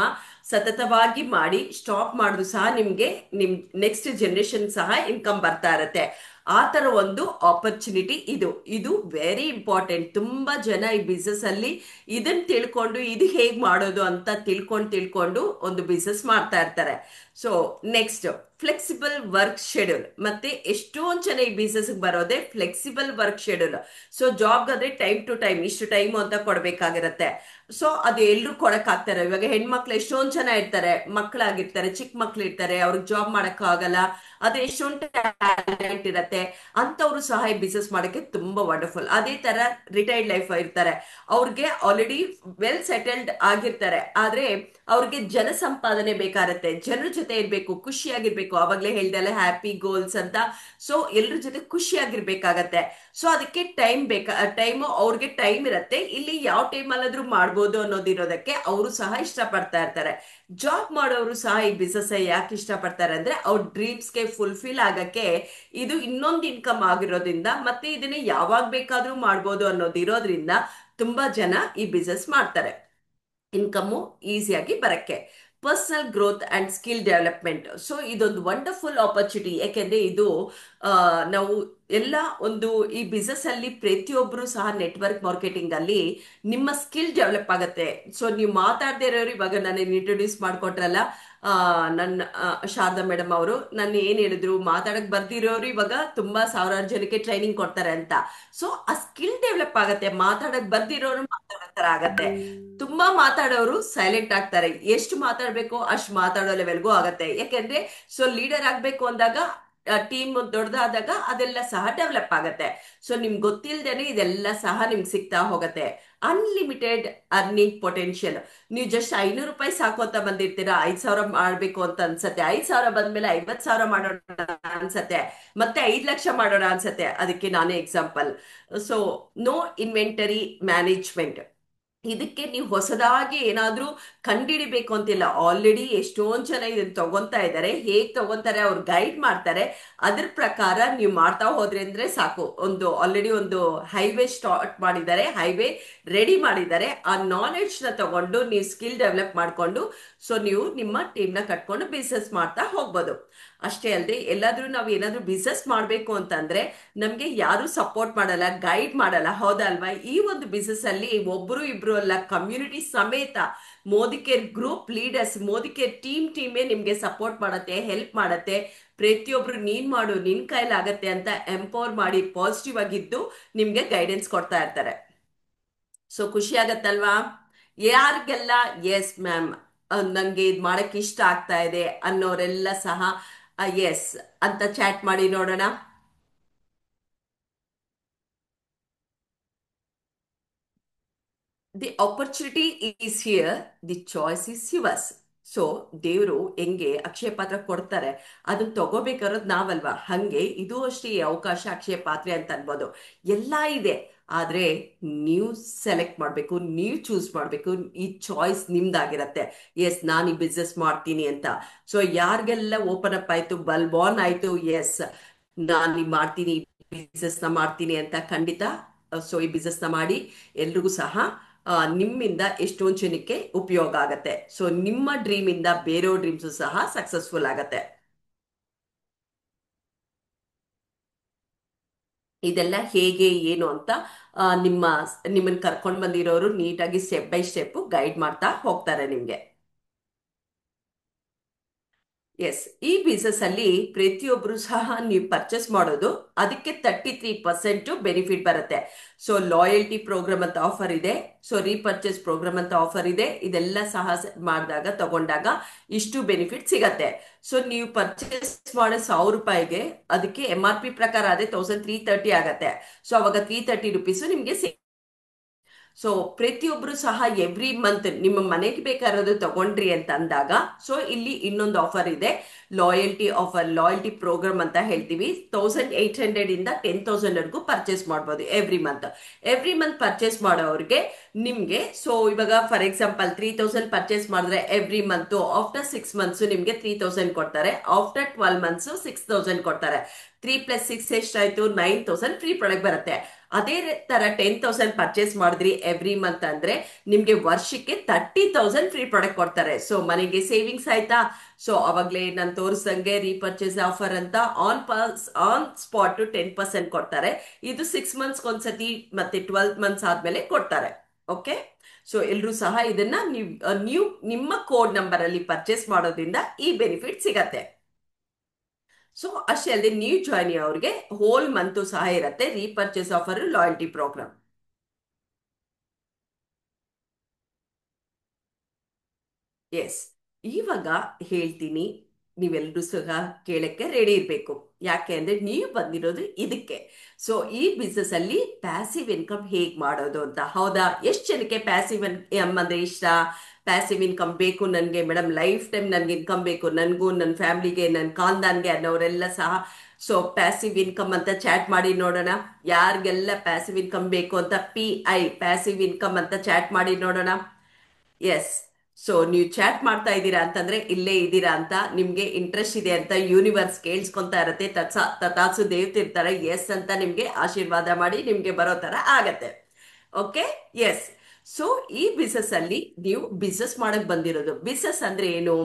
ಸತತವಾಗಿ ಮಾಡಿ ಸ್ಟಾಪ್ ಮಾಡಿದ್ರು ಸಹ ನಿಮ್ಗೆ ನಿಮ್ ನೆಕ್ಸ್ಟ್ ಜನರೇಷನ್ ಸಹ ಇನ್ಕಮ್ ಬರ್ತಾ ಇರತ್ತೆ. ಆ ತರ ಒಂದು ಆಪರ್ಚುನಿಟಿ ಇದು. ಇದು ವೆರಿ ಇಂಪಾರ್ಟೆಂಟ್. ತುಂಬಾ ಜನ ಈ ಬಿಸ್ನೆಸ್ ಅಲ್ಲಿ ಇದನ್ನ ತಿಳ್ಕೊಂಡು ಇದು ಹೇಗ್ ಮಾಡೋದು ಅಂತ ತಿಳ್ಕೊಂಡು ಒಂದು ಬಿಸ್ನೆಸ್ ಮಾಡ್ತಾ ಇರ್ತಾರೆ. So next, flexible work schedule. ಮತ್ತೆ ಎಷ್ಟೊಂದ್ ಜನ ಈ ಬಿಸ್ನೆಸ್ ಬರೋದೇ ಫ್ಲೆಕ್ಸಿಬಲ್ ವರ್ಕ್ ಶೆಡ್ಯೂಲ್. ಸೊ ಜಾಬ್ಗಾದ್ರೆ ಟೈಮ್ ಟು ಟೈಮ್ ಇಷ್ಟು ಟೈಮ್ ಅಂತ ಕೊಡ್ಬೇಕಾಗಿರತ್ತೆ. ಸೊ ಅದು ಎಲ್ರು ಕೊಡಕ್ ಆಗ್ತಾರೆ. ಇವಾಗ ಹೆಣ್ಮಕ್ಳು ಎಷ್ಟೊಂದ್ ಜನ ಇರ್ತಾರೆ, ಮಕ್ಕಳಾಗಿರ್ತಾರೆ, ಚಿಕ್ಕ ಮಕ್ಳು ಇರ್ತಾರೆ, ಅವ್ರಿಗೆ ಜಾಬ್ ಮಾಡಕ್ ಆಗಲ್ಲ. ಅದು ಎಷ್ಟೊಂದು ಟ್ಯಾಲೆಂಟ್ ಇರತ್ತೆ, ಅಂತವ್ರು ಸಹ ಈ ಬಿಸ್ನೆಸ್ ಮಾಡಕ್ಕೆ ತುಂಬಾ ವಂಡರ್ಫುಲ್. ಅದೇ ತರ ರಿಟೈರ್ಡ್ ಲೈಫ್ ಇರ್ತಾರೆ, ಅವ್ರಿಗೆ ಆಲ್ರೆಡಿ ವೆಲ್ ಸೆಟಲ್ಡ್ ಆಗಿರ್ತಾರೆ. ಆದ್ರೆ ಅವ್ರಿಗೆ ಜನ ಸಂಪಾದನೆ ಬೇಕಾಗತ್ತೆ, ಜನರ ಜೊತೆ ಇರ್ಬೇಕು, ಖುಷಿಯಾಗಿರ್ಬೇಕು. ಅವಾಗ್ಲೇ ಹೇಳ್ದಲ್ಲ ಹ್ಯಾಪಿ ಗೋಲ್ಸ್ ಅಂತ. ಸೊ ಎಲ್ರ ಜೊತೆ ಖುಷಿಯಾಗಿರ್ಬೇಕಾಗತ್ತೆ. ಸೊ ಅದಕ್ಕೆ ಟೈಮ್ ಅವ್ರಿಗೆ ಟೈಮ್ ಇರತ್ತೆ. ಇಲ್ಲಿ ಯಾವ ಟೈಮ್ ಅಲ್ಲಾದ್ರೂ ಮಾಡ್ಬೋದು ಅನ್ನೋದಿರೋದಕ್ಕೆ ಅವರು ಸಹ ಇಷ್ಟಪಡ್ತಾ ಇರ್ತಾರೆ. ಜಾಬ್ ಮಾಡೋರು ಸಹ ಈ ಬಿಸ್ನೆಸ್ ಯಾಕೆ ಇಷ್ಟಪಡ್ತಾರೆ ಅಂದ್ರೆ ಅವ್ರ ಡ್ರೀಮ್ಸ್ಗೆ ಫುಲ್ಫಿಲ್ ಆಗಕ್ಕೆ ಇದು ಇನ್ನೊಂದು ಇನ್ಕಮ್ ಆಗಿರೋದ್ರಿಂದ, ಮತ್ತೆ ಇದನ್ನ ಯಾವಾಗ ಬೇಕಾದ್ರೂ ಮಾಡ್ಬೋದು ಅನ್ನೋದಿರೋದ್ರಿಂದ ತುಂಬಾ ಜನ ಈ ಬಿಸ್ನೆಸ್ ಮಾಡ್ತಾರೆ, ಇನ್ಕಮ್ಮು ಈಸಿಯಾಗಿ ಬರಕ್ಕೆ. Personal growth and skill development. So ಇದೊಂದು ವಂಡರ್ಫುಲ್ ಆಪರ್ಚುನಿಟಿ. ಯಾಕೆಂದ್ರೆ ಇದು ಆ, ನಾವು ಎಲ್ಲ ಒಂದು ಈ ಬಿಸ್ನೆಸ್ ಅಲ್ಲಿ ಪ್ರತಿಯೊಬ್ರು ಸಹ ನೆಟ್ವರ್ಕ್ ಮಾರ್ಕೆಟಿಂಗ್ ಅಲ್ಲಿ ನಿಮ್ಮ ಸ್ಕಿಲ್ ಡೆವಲಪ್ ಆಗುತ್ತೆ. ಸೊ ನೀವು ಮಾತಾಡದೇ ಇರೋರು, ಇವಾಗ ನಾನು ಇಂಟ್ರೊಡ್ಯೂಸ್ ಮಾಡ್ಕೊಟ್ರಲ್ಲ, ನನ್ನ ಶಾರದಾ ಮೇಡಮ್ ಅವರು ನನ್ನ ಏನ್ ಹೇಳಿದ್ರು, ಮಾತಾಡಕ್ ಬರ್ದಿರೋರು ಇವಾಗ ತುಂಬಾ ಸಾವಿರಾರು ಜನಕ್ಕೆ ಟ್ರೈನಿಂಗ್ ಕೊಡ್ತಾರೆ ಅಂತ. ಸೊ ಆ ಸ್ಕಿಲ್ ಡೆವಲಪ್ ಆಗತ್ತೆ, ಮಾತಾಡಕ್ ಬರ್ದಿರೋರು ಮಾತಾಡೋ ತರ ಆಗತ್ತೆ. ತುಂಬಾ ಮಾತಾಡೋರು ಸೈಲೆಂಟ್ ಆಗ್ತಾರೆ, ಎಷ್ಟು ಮಾತಾಡ್ಬೇಕೋ ಅಷ್ಟು ಮಾತಾಡೋ ಲೆವೆಲ್ಗೂ ಆಗತ್ತೆ. ಯಾಕೆಂದ್ರೆ ಸೊ ಲೀಡರ್ ಆಗ್ಬೇಕು ಅಂದಾಗ, ಟೀಮ್ ದೊಡ್ಡದಾದಾಗ ಅದೆಲ್ಲ ಸಹ ಡೆವಲಪ್ ಆಗತ್ತೆ. ಸೊ ನಿಮ್ಗೆ ಗೊತ್ತಿಲ್ದೇನೆ ಇದೆಲ್ಲ ಸಹ ನಿಮ್ಗೆ ಸಿಗ್ತಾ ಹೋಗತ್ತೆ. Unlimited earning potential. ನೀವು ಜಸ್ಟ್ 500 ರೂಪಾಯಿ ಸಾಕು ಅಂತ ಬಂದಿರ್ತೀರಾ, 5,000 ಮಾಡ್ಬೇಕು ಅಂತ ಅನ್ಸತ್ತೆ, 5,000 ಬಂದ್ಮೇಲೆ 50,000 ಮಾಡೋಣ ಅನ್ಸತ್ತೆ, ಮತ್ತೆ 5 ಲಕ್ಷ ಮಾಡೋಣ ಅನ್ಸತ್ತೆ. ಅದಕ್ಕೆ ನಾನೇ example. So no inventory management. ಇದಕ್ಕೆ ನೀವು ಹೊಸದಾಗಿ ಏನಾದ್ರೂ ಕಂಡಿಡಿಬೇಕು ಅಂತಿಲ್ಲ. ಆಲ್ರೆಡಿ ಎಷ್ಟೊಂದ್ ಜನ ಇದನ್ನ ತಗೊಂತಾ ಇದ್ದಾರೆ, ಹೇಗ್ ತಗೊಂತಾರೆ ಅವ್ರು ಗೈಡ್ ಮಾಡ್ತಾರೆ, ಅದ್ರ ಪ್ರಕಾರ ನೀವು ಮಾಡ್ತಾ ಹೋದ್ರೆ ಅಂದ್ರೆ ಸಾಕು. ಒಂದು ಆಲ್ರೆಡಿ ಒಂದು ಹೈವೇ ಸ್ಟಾರ್ಟ್ ಮಾಡಿದ್ದಾರೆ, ಹೈವೇ ರೆಡಿ ಮಾಡಿದ್ದಾರೆ. ಆ ನಾಲೆಡ್ಜ್ ನ ತಗೊಂಡು ನೀವು ಸ್ಕಿಲ್ ಡೆವಲಪ್ ಮಾಡ್ಕೊಂಡು ಸೊ ನೀವು ನಿಮ್ಮ ಟೀಮ್ ನ ಕಟ್ಕೊಂಡು ಬಿಸ್ನೆಸ್ ಮಾಡ್ತಾ ಹೋಗ್ಬೋದು. ಅಷ್ಟೇ ಅಲ್ಲದೆ ಎಲ್ಲಾದ್ರೂ ನಾವು ಏನಾದ್ರೂ ಬಿಸ್ನೆಸ್ ಮಾಡ್ಬೇಕು ಅಂತಂದ್ರೆ ನಮ್ಗೆ ಯಾರು ಸಪೋರ್ಟ್ ಮಾಡಲ್ಲ, ಗೈಡ್ ಮಾಡಲ್ಲ, ಹೌದಲ್ವಾ? ಈ ಒಂದು ಬಿಸ್ನೆಸ್ ಅಲ್ಲಿ ಒಬ್ರು ಇಬ್ರು ಅಲ್ಲ, ಕಮ್ಯುನಿಟಿ ಸಮೇತ ಮೋದಿಕೇರ್ ಗ್ರೂಪ್ ಲೀಡರ್ಸ್, ಮೋದಿಕೇರ್ ಟೀಮೇ ನಿಮ್ಗೆ ಸಪೋರ್ಟ್ ಮಾಡತ್ತೆ, ಹೆಲ್ಪ್ ಮಾಡತ್ತೆ. ಪ್ರತಿಯೊಬ್ರು ನೀನ್ ಮಾಡು, ನಿನ್ ಕೈಲಾಗತ್ತೆ ಅಂತ ಎಂಪವರ್ ಮಾಡಿ ಪಾಸಿಟಿವ್ ಆಗಿದ್ದು ನಿಮ್ಗೆ ಗೈಡೆನ್ಸ್ ಕೊಡ್ತಾ ಇರ್ತಾರೆ. ಸೊ ಖುಷಿ ಆಗತ್ತಲ್ವಾ? ಯಾರಿಗೆಲ್ಲ ಎಸ್ ಮ್ಯಾಮ್ ನಂಗೆ ಇದು ಮಾಡಕ್ ಇಷ್ಟ ಆಗ್ತಾ ಇದೆ ಅನ್ನೋರೆಲ್ಲ ಸಹ ಎಸ್ ಅಂತ ಚಾಟ್ ಮಾಡಿ ನೋಡೋಣ. The opportunity is here, the choice is yours. So ದೇವರು ಹೆಂಗೆ ಅಕ್ಷಯ ಪಾತ್ರ ಕೊಡ್ತಾರೆ, ಅದನ್ನ ತಗೋಬೇಕಾರೋದು ನಾವಲ್ವಾ? ಹಂಗೆ ಇದು ಅಷ್ಟೇ ಈ ಅವಕಾಶ ಅಕ್ಷಯ ಪಾತ್ರೆ ಅಂತ ಅನ್ಬೋದು. ಎಲ್ಲ ಇದೆ, ಆದ್ರೆ ನೀವು ಸೆಲೆಕ್ಟ್ ಮಾಡಬೇಕು, ನೀವು ಚೂಸ್ ಮಾಡಬೇಕು. ಈ ಚಾಯ್ಸ್ ನಿಮ್ದಾಗಿರತ್ತೆ. ಎಸ್ ನಾನು ಈ ಬಿಸ್ನೆಸ್ ಮಾಡ್ತೀನಿ ಅಂತ. ಸೊ ಯಾರಿಗೆಲ್ಲ ಓಪನ್ ಅಪ್ ಆಯ್ತು, ಬಲ್ಬಾನ್ ಆಯ್ತು, ಎಸ್ ನಾನು ಈ ಮಾಡ್ತೀನಿ, ಬಿಸ್ನೆಸ್ ನ ಮಾಡ್ತೀನಿ ಅಂತ, ಖಂಡಿತ ಸೊ ಈ ಬಿಸ್ನೆಸ್ ನ ಮಾಡಿ ಎಲ್ರಿಗೂ ಸಹ ನಿಮ್ಮಿಂದ ಎಷ್ಟೊಂದು ಜನಕ್ಕೆ ಉಪಯೋಗ ಆಗತ್ತೆ. ಸೊ ನಿಮ್ಮ ಡ್ರೀಮ್ ಇಂದ ಬೇರೆಯವ್ರ ಡ್ರೀಮ್ಸ್ ಸಹ ಸಕ್ಸಸ್ಫುಲ್ ಆಗತ್ತೆ. ಇದೆಲ್ಲ ಹೇಗೆ ಏನು ಅಂತ ನಿಮ್ಮನ್ನ ಕರ್ಕೊಂಡು ಬಂದಿರೋರು ನೀಟಾಗಿ ಸ್ಟೆಪ್ ಬೈ ಸ್ಟೆಪ್ ಗೈಡ್ ಮಾಡ್ತಾ ಹೋಗ್ತಾರೆ ನಿಮ್ಗೆ. ಎಸ್, ಈ ಬಿಸ್ನೆಸ್ ಅಲ್ಲಿ ಪ್ರತಿಯೊಬ್ರು ಸಹ ನೀವು ಪರ್ಚೇಸ್ ಮಾಡೋದು ಅದಕ್ಕೆ 33% ಬೆನಿಫಿಟ್ ಬರುತ್ತೆ. ಸೊ ಲಾಯಲ್ಟಿ ಪ್ರೋಗ್ರಾಮ್ ಅಂತ ಆಫರ್ ಇದೆ, ಸೊ ರೀಪರ್ಚೇಸ್ ಪ್ರೋಗ್ರಾಮ್ ಅಂತ ಆಫರ್ ಇದೆ. ಇದೆಲ್ಲ ಸಹ ಮಾಡಿದಾಗ ತಗೊಂಡಾಗ ಇಷ್ಟು ಬೆನಿಫಿಟ್ ಸಿಗತ್ತೆ. ಸೊ ನೀವು ಪರ್ಚೇಸ್ ಮಾಡೋ 1,000 ರೂಪಾಯಿಗೆ ಅದಕ್ಕೆ MRP ಪ್ರಕಾರ ಅದೇ 1,330 ಆಗತ್ತೆ. ಸೊ ಅವಾಗ 330 ರೂಪೀಸ್ ನಿಮ್ಗೆ ಸೊ ಪ್ರತಿಯೊಬ್ರು ಸಹ ಎವ್ರಿ ಮಂತ್ ನಿಮ್ಮ ಮನೆಗೆ ಬೇಕಾಗಿರೋದು ತಗೊಂಡ್ರಿ ಅಂತ ಅಂದಾಗ, ಸೊ ಇಲ್ಲಿ ಇನ್ನೊಂದು ಆಫರ್ ಇದೆ, ಲಾಯಲ್ಟಿ ಆಫರ್, ಲಾಯಲ್ಟಿ ಪ್ರೋಗ್ರಾಮ್ ಅಂತ ಹೇಳ್ತೀವಿ. 1,800 ಇಂದ 10,000 ವರೆಗೂ ಪರ್ಚೇಸ್ ಮಾಡ್ಬೋದು ಎವ್ರಿ ಮಂತ್ ಪರ್ಚೇಸ್ ಮಾಡೋರಿಗೆ. ನಿಮ್ಗೆ ಸೊ ಇವಾಗ ಫಾರ್ ಎಕ್ಸಾಂಪಲ್ 3,000 ಪರ್ಚೇಸ್ ಮಾಡಿದ್ರೆ ಎವ್ರಿ ಮಂತ್ ಆಫ್ಟರ್ 6 ಮಂತ್ಸ್ ನಿಮ್ಗೆ 3,000 ಕೊಡ್ತಾರೆ, ಆಫ್ಟರ್ 12 ಮಂತ್ಸ್ 6,000 ಕೊಡ್ತಾರೆ. 3 + 6 ಎಷ್ಟಾಯ್ತು? 9,000 ಫ್ರೀ ಪ್ರಾಡಕ್ಟ್ ಬರುತ್ತೆ. ಅದೇ ತರ 10,000 ಪರ್ಚೇಸ್ ಮಾಡಿದ್ರಿ ಎವ್ರಿ ಮಂತ್ ಅಂದ್ರೆ ನಿಮ್ಗೆ ವರ್ಷಕ್ಕೆ 30,000 ಫ್ರೀ ಪ್ರಾಡಕ್ಟ್ ಕೊಡ್ತಾರೆ. ಸೊ ಮನೆಗೆ ಸೇವಿಂಗ್ಸ್ ಆಯ್ತಾ? ಸೊ ಅವಾಗ್ಲೇ ನಾನು ತೋರಿಸಂಗೆ ರೀಪರ್ಚೇಸ್ ಆಫರ್ ಅಂತ ಆನ್ ಸ್ಪಾಟ್ 10% ಕೊಡ್ತಾರೆ. ಇದು 6 ಮಂತ್ಸ್ ಒಂದ್ಸತಿ ಮತ್ತೆ 12 ಮಂತ್ಸ್ ಆದ್ಮೇಲೆ ಕೊಡ್ತಾರೆ. ಓಕೆ, ಸೊ ಎಲ್ರೂ ಸಹ ಇದನ್ನ ನೀವು ನಿಮ್ಮ ಕೋಡ್ ನಂಬರ್ ಅಲ್ಲಿ ಪರ್ಚೇಸ್ ಮಾಡೋದ್ರಿಂದ ಈ ಬೆನಿಫಿಟ್ ಸಿಗತ್ತೆ. ಸೊ ಅಷ್ಟೇ ಅಲ್ಲದೆ ನ್ಯೂ ಜಾಯ್ನಿ ಅವ್ರಿಗೆ ಹೋಲ್ ಮಂತ್ ಸಹ ಇರುತ್ತೆ repurchase offer, loyalty programme. Yes, ಇವಾಗ ಹೇಳ್ತೀನಿ, ನೀವೆಲ್ಲರೂ ಸಹ ಕೇಳಕ್ಕೆ ರೆಡಿ ಇರಬೇಕು. ಯಾಕೆ ಅಂದ್ರೆ ನೀವು ಬಂದಿರೋದು ಇದಕ್ಕೆ. ಸೊ ಈ ಬಿಸ್ನೆಸ್ ಅಲ್ಲಿ ಪ್ಯಾಸಿವ್ ಇನ್ಕಮ್ ಹೇಗ್ ಮಾಡೋದು ಅಂತ. ಹೌದಾ? ಎಷ್ಟು ಜನಕ್ಕೆ ಪ್ಯಾಸಿವ್ ಇನ್ಕಮ್ ಅಂದ್ರೆ ಇಷ್ಟ? ಪ್ಯಾಸಿವ್ ಇನ್ಕಮ್ ಬೇಕು ನನ್ಗೆ ಮೇಡಮ್, ಲೈಫ್ ಟೈಮ್ ನನ್ಗೆ ಇನ್ಕಮ್ ಬೇಕು, ನನ್ಗೂ ನನ್ನ ಫ್ಯಾಮಿಲಿಗೆ ನನ್ನ ಖಾನ್ದಾನ್ಗೆ ಅನ್ನೋರೆಲ್ಲ ಸಹ ಸೊ ಪ್ಯಾಸಿವ್ ಇನ್ಕಮ್ ಅಂತ ಚಾಟ್ ಮಾಡಿ ನೋಡೋಣ. ಯಾರಿಗೆಲ್ಲ ಪ್ಯಾಸಿವ್ ಇನ್ಕಮ್ ಬೇಕು ಅಂತ ಪ್ಯಾಸಿವ್ ಇನ್ಕಮ್ ಅಂತ ಚಾಟ್ ಮಾಡಿ ನೋಡೋಣ. ಎಸ್, ಸೊ ನೀವು ಚಾಟ್ ಮಾಡ್ತಾ ಇದ್ದೀರಾ ಅಂತಂದ್ರೆ ಇಲ್ಲೇ ಇದ್ದೀರಾ ಅಂತ, ನಿಮ್ಗೆ ಇಂಟ್ರೆಸ್ಟ್ ಇದೆ ಅಂತ ಯೂನಿವರ್ಸ್ ಕೇಳಿಸ್ಕೊಂತಾ ಇರತ್ತೆ. ತಥಾಸು ದೇವ್ತಿರ್ತಾರೆ ಎಸ್ ಅಂತ ನಿಮ್ಗೆ ಆಶೀರ್ವಾದ ಮಾಡಿ ನಿಮ್ಗೆ ಬರೋ ತರ ಆಗತ್ತೆ. Okay, yes. ಸೊ ಈ ಬಿಸ್ನೆಸ್ ಅಲ್ಲಿ ನೀವು ಬಿಸ್ನೆಸ್ ಮಾಡಕ್ ಬಂದಿರೋದು. ಬಿಸ್ನೆಸ್ ಅಂದ್ರೆ ಏನು?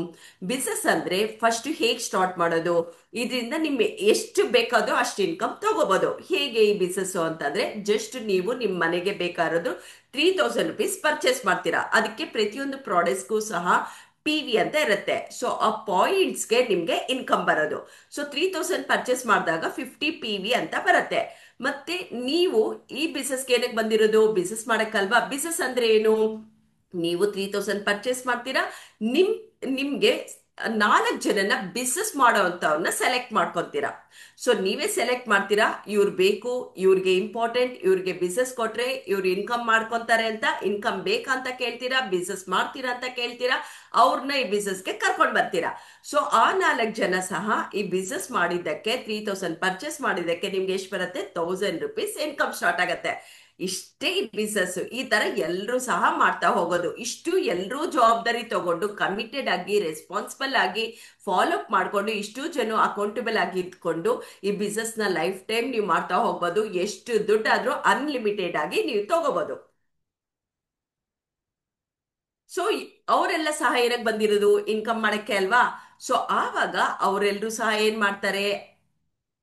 ಬಿಸ್ನೆಸ್ ಅಂದ್ರೆ ಫಸ್ಟ್ ಹೇಗ್ ಸ್ಟಾರ್ಟ್ ಮಾಡೋದು, ಇದರಿಂದ ನಿಮ್ಗೆ ಎಷ್ಟು ಬೇಕಾದೋ ಅಷ್ಟು ಇನ್ಕಮ್ ತಗೋಬಹುದು. ಹೇಗೆ ಈ ಬಿಸ್ನೆಸ್ ಅಂತಂದ್ರೆ, ಜಸ್ಟ್ ನೀವು ನಿಮ್ ಮನೆಗೆ ಬೇಕಾಗಿರೋದು 3000 ರುಪೀಸ್ ಪರ್ಚೇಸ್ ಮಾಡ್ತೀರಾ. ಅದಕ್ಕೆ ಪ್ರತಿಯೊಂದು ಪ್ರಾಡಕ್ಟ್ಸ್ಗೂ ಸಹ PV ಅಂತ ಇರುತ್ತೆ. ಸೊ ಆ ಪಾಯಿಂಟ್ಸ್ಗೆ ನಿಮ್ಗೆ ಇನ್ಕಮ್ ಬರೋದು. ಸೊ 3000 ಪರ್ಚೇಸ್ ಮಾಡಿದಾಗ 50 PV ಅಂತ ಬರುತ್ತೆ. ಮತ್ತೆ ನೀವು ಈ ಬಿಸ್ನೆಸ್ಗೆ ಏನಕ್ಕೆ ಬಂದಿರೋದು? ಬಿಸ್ನೆಸ್ ಮಾಡಕ್ಕಲ್ವಾ. ಬಿಸ್ನೆಸ್ ಅಂದ್ರೆ ಏನು? ನೀವು 3000 ಪರ್ಚೇಸ್ ಮಾಡ್ತೀರಾ. ನಿಮ್ ನಿಮ್ಗೆ 4 ಜನನ ಬಿಸ್ನೆಸ್ ಮಾಡೋ ಅಂತವ್ರನ್ನ ಸೆಲೆಕ್ಟ್ ಮಾಡ್ಕೊಂತೀರಾ. ಸೊ ನೀವೇ ಸೆಲೆಕ್ಟ್ ಮಾಡ್ತೀರಾ, ಇವ್ರು ಬೇಕು, ಇವ್ರಿಗೆ ಇಂಪಾರ್ಟೆಂಟ್, ಇವ್ರಿಗೆ ಬಿಸ್ನೆಸ್ ಕೊಟ್ರೆ ಇವ್ರು ಇನ್ಕಮ್ ಮಾಡ್ಕೊಂತಾರೆ ಅಂತ. ಇನ್ಕಮ್ ಬೇಕಾ ಅಂತ ಕೇಳ್ತೀರಾ, ಬಿಸ್ನೆಸ್ ಮಾಡ್ತೀರಾ ಅಂತ ಕೇಳ್ತೀರಾ, ಅವ್ರನ್ನ ಈ ಬಿಸ್ನೆಸ್ಗೆ ಕರ್ಕೊಂಡ್ ಬರ್ತೀರಾ. ಸೊ ಆ 4 ಜನ ಸಹ ಈ ಬಿಸ್ನೆಸ್ ಮಾಡಿದ್ದಕ್ಕೆ 3000 ಪರ್ಚೇಸ್ ಮಾಡಿದ್ದಕ್ಕೆ ನಿಮ್ಗೆ ಎಷ್ಟು ಬರುತ್ತೆ? 1000 ರುಪೀಸ್ ಇನ್ಕಮ್ ಸ್ಟಾರ್ಟ್ ಆಗತ್ತೆ. ಇಷ್ಟೇ ಬಿಸ್ನೆಸ್. ಈ ತರ ಎಲ್ರೂ ಸಹ ಮಾಡ್ತಾ ಹೋಗೋದು. ಇಷ್ಟು ಎಲ್ರೂ ಜವಾಬ್ದಾರಿ ತಗೊಂಡು ಕಮಿಟೆಡ್ ಆಗಿ ರೆಸ್ಪಾನ್ಸಿಬಲ್ ಆಗಿ ಫಾಲೋ ಅಪ್ ಮಾಡ್ಕೊಂಡು ಇಷ್ಟು ಜನ ಅಕೌಂಟಬಲ್ ಆಗಿ ಇದ್ಕೊಂಡು ಈ ಬಿಸ್ನೆಸ್ ನ ಲೈಫ್ ಟೈಮ್ ನೀವು ಮಾಡ್ತಾ ಹೋಗ್ಬೋದು. ಎಷ್ಟು ದುಡ್ಡಾದ್ರೂ ಅನ್ಲಿಮಿಟೆಡ್ ಆಗಿ ನೀವು ತಗೋಬಹುದು. ಸೊ ಅವರೆಲ್ಲ ಸಹ ಏನಕ್ಕೆ ಬಂದಿರೋದು? ಇನ್ಕಮ್ ಮಾಡಕ್ಕೆ ಅಲ್ವಾ. ಸೊ ಆವಾಗ ಅವರೆಲ್ಲರೂ ಸಹ ಏನ್ ಮಾಡ್ತಾರೆ?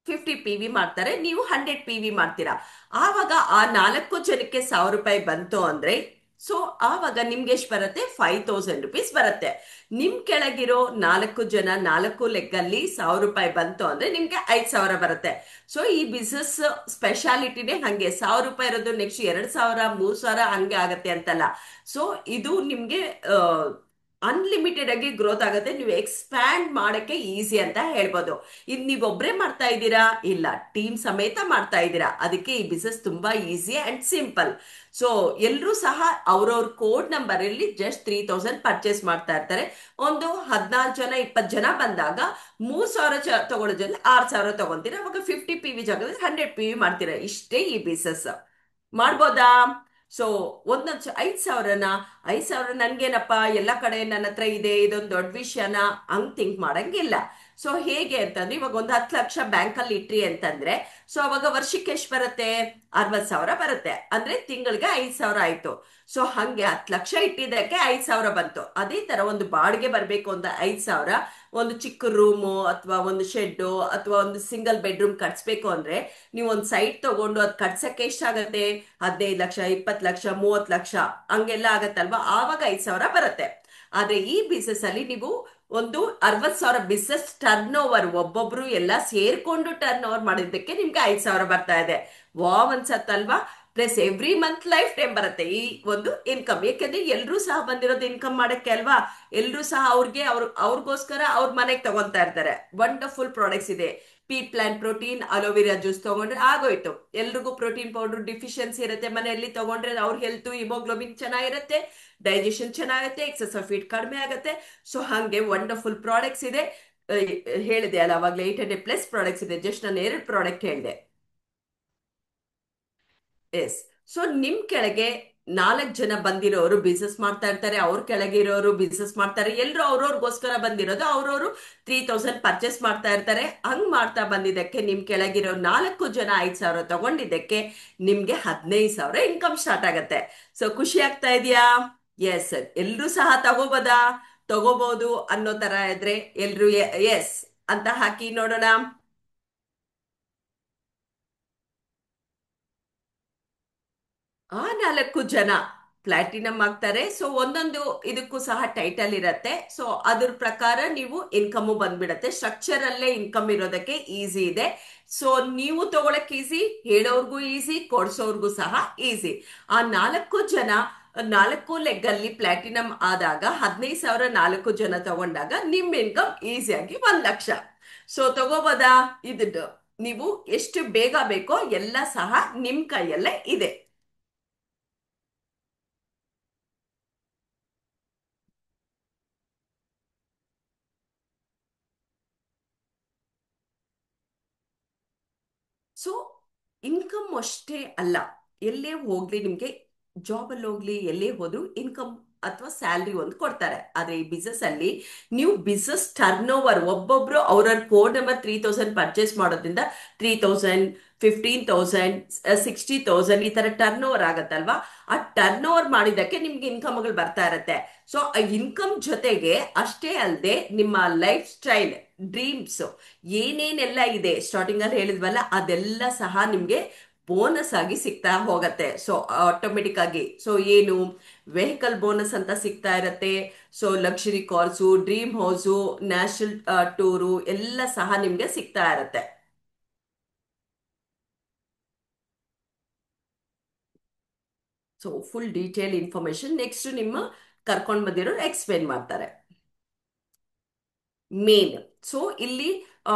50 PV ಮಾಡ್ತಾರೆ, ನೀವು 100 PV ಮಾಡ್ತೀರಾ. ಆವಾಗ ಆ 4 ಜನಕ್ಕೆ 1000 ರೂಪಾಯಿ ಬಂತು ಅಂದ್ರೆ, ಸೊ ಆವಾಗ ನಿಮ್ಗೆ ಎಷ್ಟು ಬರುತ್ತೆ? 5000 ರುಪೀಸ್ ಬರುತ್ತೆ. ನಿಮ್ ಕೆಳಗಿರೋ 4 ಜನ 4 ಲೆಗ್ ಅಲ್ಲಿ 1000 ರೂಪಾಯಿ ಬಂತು ಅಂದ್ರೆ ನಿಮ್ಗೆ 5000 ಬರುತ್ತೆ. ಸೊ ಈ ಬಿಸ್ನೆಸ್ ಸ್ಪೆಷಾಲಿಟಿನೇ ಹಂಗೆ. 1000 ರೂಪಾಯಿ ಇರೋದು ನೆಕ್ಸ್ಟ್ 2000 3000 ಹಂಗೆ ಆಗತ್ತೆ ಅಂತಲ್ಲ. ಸೊ ಇದು ನಿಮ್ಗೆ ಅನ್ಲಿಮಿಟೆಡ್ ಆಗಿ ಗ್ರೋತ್ ಆಗುತ್ತೆ. ನೀವು ಎಕ್ಸ್ಪ್ಯಾಂಡ್ ಮಾಡಕ್ಕೆ ಈಸಿ ಅಂತ ಹೇಳ್ಬೋದು. ಇದು ನೀವು ಒಬ್ರೇ ಮಾಡ್ತಾ ಇದ್ದೀರಾ? ಇಲ್ಲ, ಟೀಮ್ ಸಮೇತ ಮಾಡ್ತಾ ಇದ್ದೀರಾ. ಅದಕ್ಕೆ ಈ ಬಿಸ್ನೆಸ್ ತುಂಬಾ ಈಸಿ ಅಂಡ್ ಸಿಂಪಲ್. ಸೊ ಎಲ್ಲರೂ ಸಹ ಅವ್ರವ್ರ ಕೋಡ್ ನಂಬರ್ ಅಲ್ಲಿ ಜಸ್ಟ್ 3000 ಪರ್ಚೇಸ್ ಮಾಡ್ತಾ ಇರ್ತಾರೆ. ಒಂದು 14 ಜನ 20 ಜನ ಬಂದಾಗ 3000 ತಗೊಳ್ಳೋ ಜನ 6000 ತಗೊಂತೀರಾ. ಅವಾಗ 50 PV ಜಾಗದಲ್ಲಿ 100 PV ಮಾಡ್ತೀರಾ. ಇಷ್ಟೇ ಈ ಬಿಸ್ನೆಸ್. ಮಾಡ್ಬೋದಾ? ಸೊ ಒಂದೊಂದು 5,000 ನನ್ಗೇನಪ್ಪ, ಎಲ್ಲ ಕಡೆ ನನ್ನ ಹತ್ರ ಇದೆ, ಇದೊಂದು ದೊಡ್ಡ ವಿಷಯನ ಹಂಗ್ ಥಿಂಕ್ ಮಾಡಂಗಿಲ್ಲ. ಸೊ ಹೇಗೆ ಅಂತಂದ್ರೆ, ಇವಾಗ ಒಂದು 10 ಲಕ್ಷ ಬ್ಯಾಂಕ್ ಅಲ್ಲಿ ಇಟ್ರಿ ಅಂತಂದ್ರೆ, ಸೊ ಅವಾಗ ವರ್ಷಕ್ಕೆ ಎಷ್ಟು ಬರುತ್ತೆ? 60,000 ಬರುತ್ತೆ. ಅಂದ್ರೆ ತಿಂಗಳಿಗೆ 5,000 ಆಯ್ತು. ಸೊ ಹಂಗೆ 10 ಲಕ್ಷ ಇಟ್ಟಿದ್ದಕ್ಕೆ 5,000 ಬಂತು. ಅದೇ ತರ ಒಂದು ಬಾಡಿಗೆ ಬರ್ಬೇಕು ಅಂತ 5,000, ಒಂದು ಚಿಕ್ಕ ರೂಮು ಅಥವಾ ಒಂದು ಶೆಡ್ ಅಥವಾ ಒಂದು ಸಿಂಗಲ್ ಬೆಡ್ರೂಮ್ ಕಟ್ಸ್ಬೇಕು ಅಂದ್ರೆ, ನೀವು ಒಂದು ಸೈಟ್ ತಗೊಂಡು ಅದ್ ಕಟ್ಸಕ್ಕೆ ಎಷ್ಟಾಗತ್ತೆ? 15 ಲಕ್ಷ, 20 ಲಕ್ಷ, 30 ಲಕ್ಷ ಹಂಗೆಲ್ಲ ಆಗತ್ತಲ್ವಾ. ಆವಾಗ 5,000 ಬರುತ್ತೆ. ಆದ್ರೆ ಈ ಬಿಸ್ನೆಸ್ ಅಲ್ಲಿ ನೀವು ಒಂದು 60,000 ಬಿಸ್ನೆಸ್ ಟರ್ನ್ ಓವರ್, ಒಬ್ಬೊಬ್ರು ಎಲ್ಲ ಸೇರ್ಕೊಂಡು ಟರ್ನ್ ಓವರ್ ಮಾಡಿದ್ದಕ್ಕೆ ನಿಮ್ಗೆ 5,000 ಬರ್ತಾ ಇದೆ. ವಾವ್ ಅನ್ಸತ್ತಲ್ವಾ? Plus every month life time ಬರುತ್ತೆ ಈ ಒಂದು ಇನ್ಕಮ್. ಯಾಕೆಂದ್ರೆ ಎಲ್ರೂ ಸಹ ಬಂದಿರೋದು ಇನ್ಕಮ್ ಮಾಡಕ್ಕೆ ಅಲ್ವಾ. ಎಲ್ರೂ ಸಹ ಅವ್ರಿಗೋಸ್ಕರ ಅವ್ರ ಮನೆಗೆ ತಗೊಂತಾ ಇರ್ತಾರೆ. ವಂಡರ್ಫುಲ್ ಪ್ರಾಡಕ್ಟ್ಸ್ ಇದೆ. ಪ್ಲಾಂಟ್ ಪ್ರೋಟೀನ್ ಅಲೋವೆರಾ ಜ್ಯೂಸ್ ತಗೊಂಡ್ರೆ ಆಗೋಯ್ತು. ಎಲ್ರಿಗೂ ಪ್ರೋಟೀನ್ ಪೌಡರ್ ಡಿಫಿಷಿಯನ್ಸಿ ಇರುತ್ತೆ ಮನೆಯಲ್ಲಿ, ತಗೊಂಡ್ರೆ ಅವ್ರ ಹೆಲ್ತ್ ಹಿಮೋಗ್ಲೋಬಿನ್ ಚೆನ್ನಾಗಿರುತ್ತೆ, ಡೈಜೆಷನ್ ಚೆನ್ನಾಗುತ್ತೆ, ಎಕ್ಸಸ್ ಆಫ್ ಫೀಟ್ ಕಡಿಮೆ ಆಗುತ್ತೆ. ಸೊ ಹಂಗೆ ವಂಡರ್ಫುಲ್ ಪ್ರಾಡಕ್ಟ್ಸ್ ಇದೆ. ಹೇಳಿದೆ ಅಲ್ಲ ಅವಾಗಲೇ 800+ ಪ್ರಾಡಕ್ಟ್ಸ್ ಇದೆ. ಜಸ್ಟ್ ನಾನು 2 ಪ್ರಾಡಕ್ಟ್ ಹೇಳಿದೆ. ಎಸ್. ಸೊ ನಿಮ್ ಕೆಳಗೆ 4 ಜನ ಬಂದಿರೋರು ಬಿಸ್ನೆಸ್ ಮಾಡ್ತಾ ಇರ್ತಾರೆ, ಅವ್ರ ಕೆಳಗೆ ಇರೋರು ಬಿಸ್ನೆಸ್ ಮಾಡ್ತಾರೆ. ಎಲ್ರು ಅವ್ರವ್ರಿಗೋಸ್ಕರ ಬಂದಿರೋದು. ಅವ್ರವ್ರು 3000 ಪರ್ಚೇಸ್ ಮಾಡ್ತಾ ಇರ್ತಾರೆ. ಹಂಗ್ ಮಾಡ್ತಾ ಬಂದಿದ್ದಕ್ಕೆ ನಿಮ್ ಕೆಳಗಿರೋ 4 ಜನ 5,000 ತಗೊಂಡಿದ್ದಕ್ಕೆ ನಿಮ್ಗೆ 15,000 ಇನ್ಕಮ್ ಸ್ಟಾರ್ಟ್ ಆಗತ್ತೆ. ಸೊ ಖುಷಿ ಆಗ್ತಾ ಇದೆಯಾ? ಎಸ್. ಎಲ್ರೂ ಸಹ ತಗೋಬೋದಾ? ತಗೋಬಹುದು ಅನ್ನೋ ತರ ಇದ್ರೆ ಎಲ್ರು ಎಸ್ ಅಂತ ಹಾಕಿ ನೋಡೋಣ. ಆ 4 ಜನ ಪ್ಲಾಟಿನಮ್ ಆಗ್ತಾರೆ. ಸೊ ಒಂದೊಂದು ಇದಕ್ಕೂ ಸಹ ಟೈಟಲ್ ಇರತ್ತೆ. ಸೊ ಅದ್ರ ಪ್ರಕಾರ ನೀವು ಇನ್ಕಮ್ ಬಂದ್ಬಿಡತ್ತೆ. ಸ್ಟ್ರಕ್ಚರ್ ಅಲ್ಲೇ ಇನ್ಕಮ್ ಇರೋದಕ್ಕೆ ಈಸಿ ಇದೆ. ಸೊ ನೀವು ತಗೊಳಕ್ ಈಸಿ, ಹೇಳೋರ್ಗೂ ಈಸಿ, ಕೊಡ್ಸೋರ್ಗೂ ಸಹ ಈಸಿ. ಆ 4 ಜನ 4 ಲೆಗ್ ಅಲ್ಲಿ ಪ್ಲಾಟಿನಮ್ ಆದಾಗ 15,000 4 ಜನ ತಗೊಂಡಾಗ ನಿಮ್ ಇನ್ಕಮ್ ಈಸಿಯಾಗಿ 1 ಲಕ್ಷ. ಸೊ ತಗೋಬೋದಾ? ಇದು ನೀವು ಎಷ್ಟು ಬೇಗ ಬೇಕೋ ಎಲ್ಲ ಸಹ ನಿಮ್ ಕೈಯಲ್ಲೇ ಇದೆ. ಸೊ ಇನ್ಕಮ್ ಅಷ್ಟೇ ಅಲ್ಲ, ಎಲ್ಲೇ ಹೋಗ್ಲಿ ನಿಮ್ಗೆ, ಜಾಬ್ ಅಲ್ಲಿ ಹೋಗ್ಲಿ ಎಲ್ಲೇ ಹೋದ್ರು ಇನ್ಕಮ್ ಅಥವಾ ಸ್ಯಾಲ್ರಿ ಒಂದು ಕೊಡ್ತಾರೆ. ಆದ್ರೆ ಈ ಬಿಸ್ನೆಸ್ ಅಲ್ಲಿ ನೀವು ಬಿಸ್ನೆಸ್ ಟರ್ನ್ ಓವರ್ ಒಬ್ಬೊಬ್ರು ಅವ್ರವ್ರ ಕೋಡ್ ನಂಬರ್ 3000 ಪರ್ಚೇಸ್ ಮಾಡೋದ್ರಿಂದ 3000, 15,000, 60,000 ಈ ತರ ಟರ್ನ್ ಓವರ್ ಆಗತ್ತಲ್ವಾ. ಆ ಟರ್ನ್ ಓವರ್ ಮಾಡಿದಕ್ಕೆ ನಿಮ್ಗೆ ಇನ್ಕಮ್ಗಳು ಬರ್ತಾ ಇರತ್ತೆ. ಸೊ ಆ ಇನ್ಕಮ್ ಜೊತೆಗೆ ಅಷ್ಟೇ ಅಲ್ಲದೆ ನಿಮ್ಮ ಲೈಫ್ ಸ್ಟೈಲ್ ಡ್ರೀಮ್ಸ್ ಏನೇನೆಲ್ಲ ಇದೆ ಸ್ಟಾರ್ಟಿಂಗ್ ಅಲ್ಲಿ ಹೇಳಿದ್ವಲ್ಲ ಅದೆಲ್ಲ ಸಹ ನಿಮ್ಗೆ ಬೋನಸ್ ಆಗಿ ಸಿಗ್ತಾ ಹೋಗತ್ತೆ. ಸೊ ಆಟೋಮೆಟಿಕ್ ಆಗಿ ಸೊ ಏನು ವೆಹಿಕಲ್ ಬೋನಸ್ ಅಂತ ಸಿಗ್ತಾ ಇರತ್ತೆ. So luxury cars, dream house, national tour ಎಲ್ಲ ಸಹ ನಿಮ್ಗೆ ಸಿಗ್ತಾ ಇರತ್ತೆ. So full detail information next ನಿಮ್ಮ ಕರ್ಕೊಂಡ್ ಬಂದಿರೋರು ಎಕ್ಸ್ಪ್ಲೇನ್ ಮಾಡ್ತಾರೆ. ಮೇನ್ ಸೊ ಇಲ್ಲಿ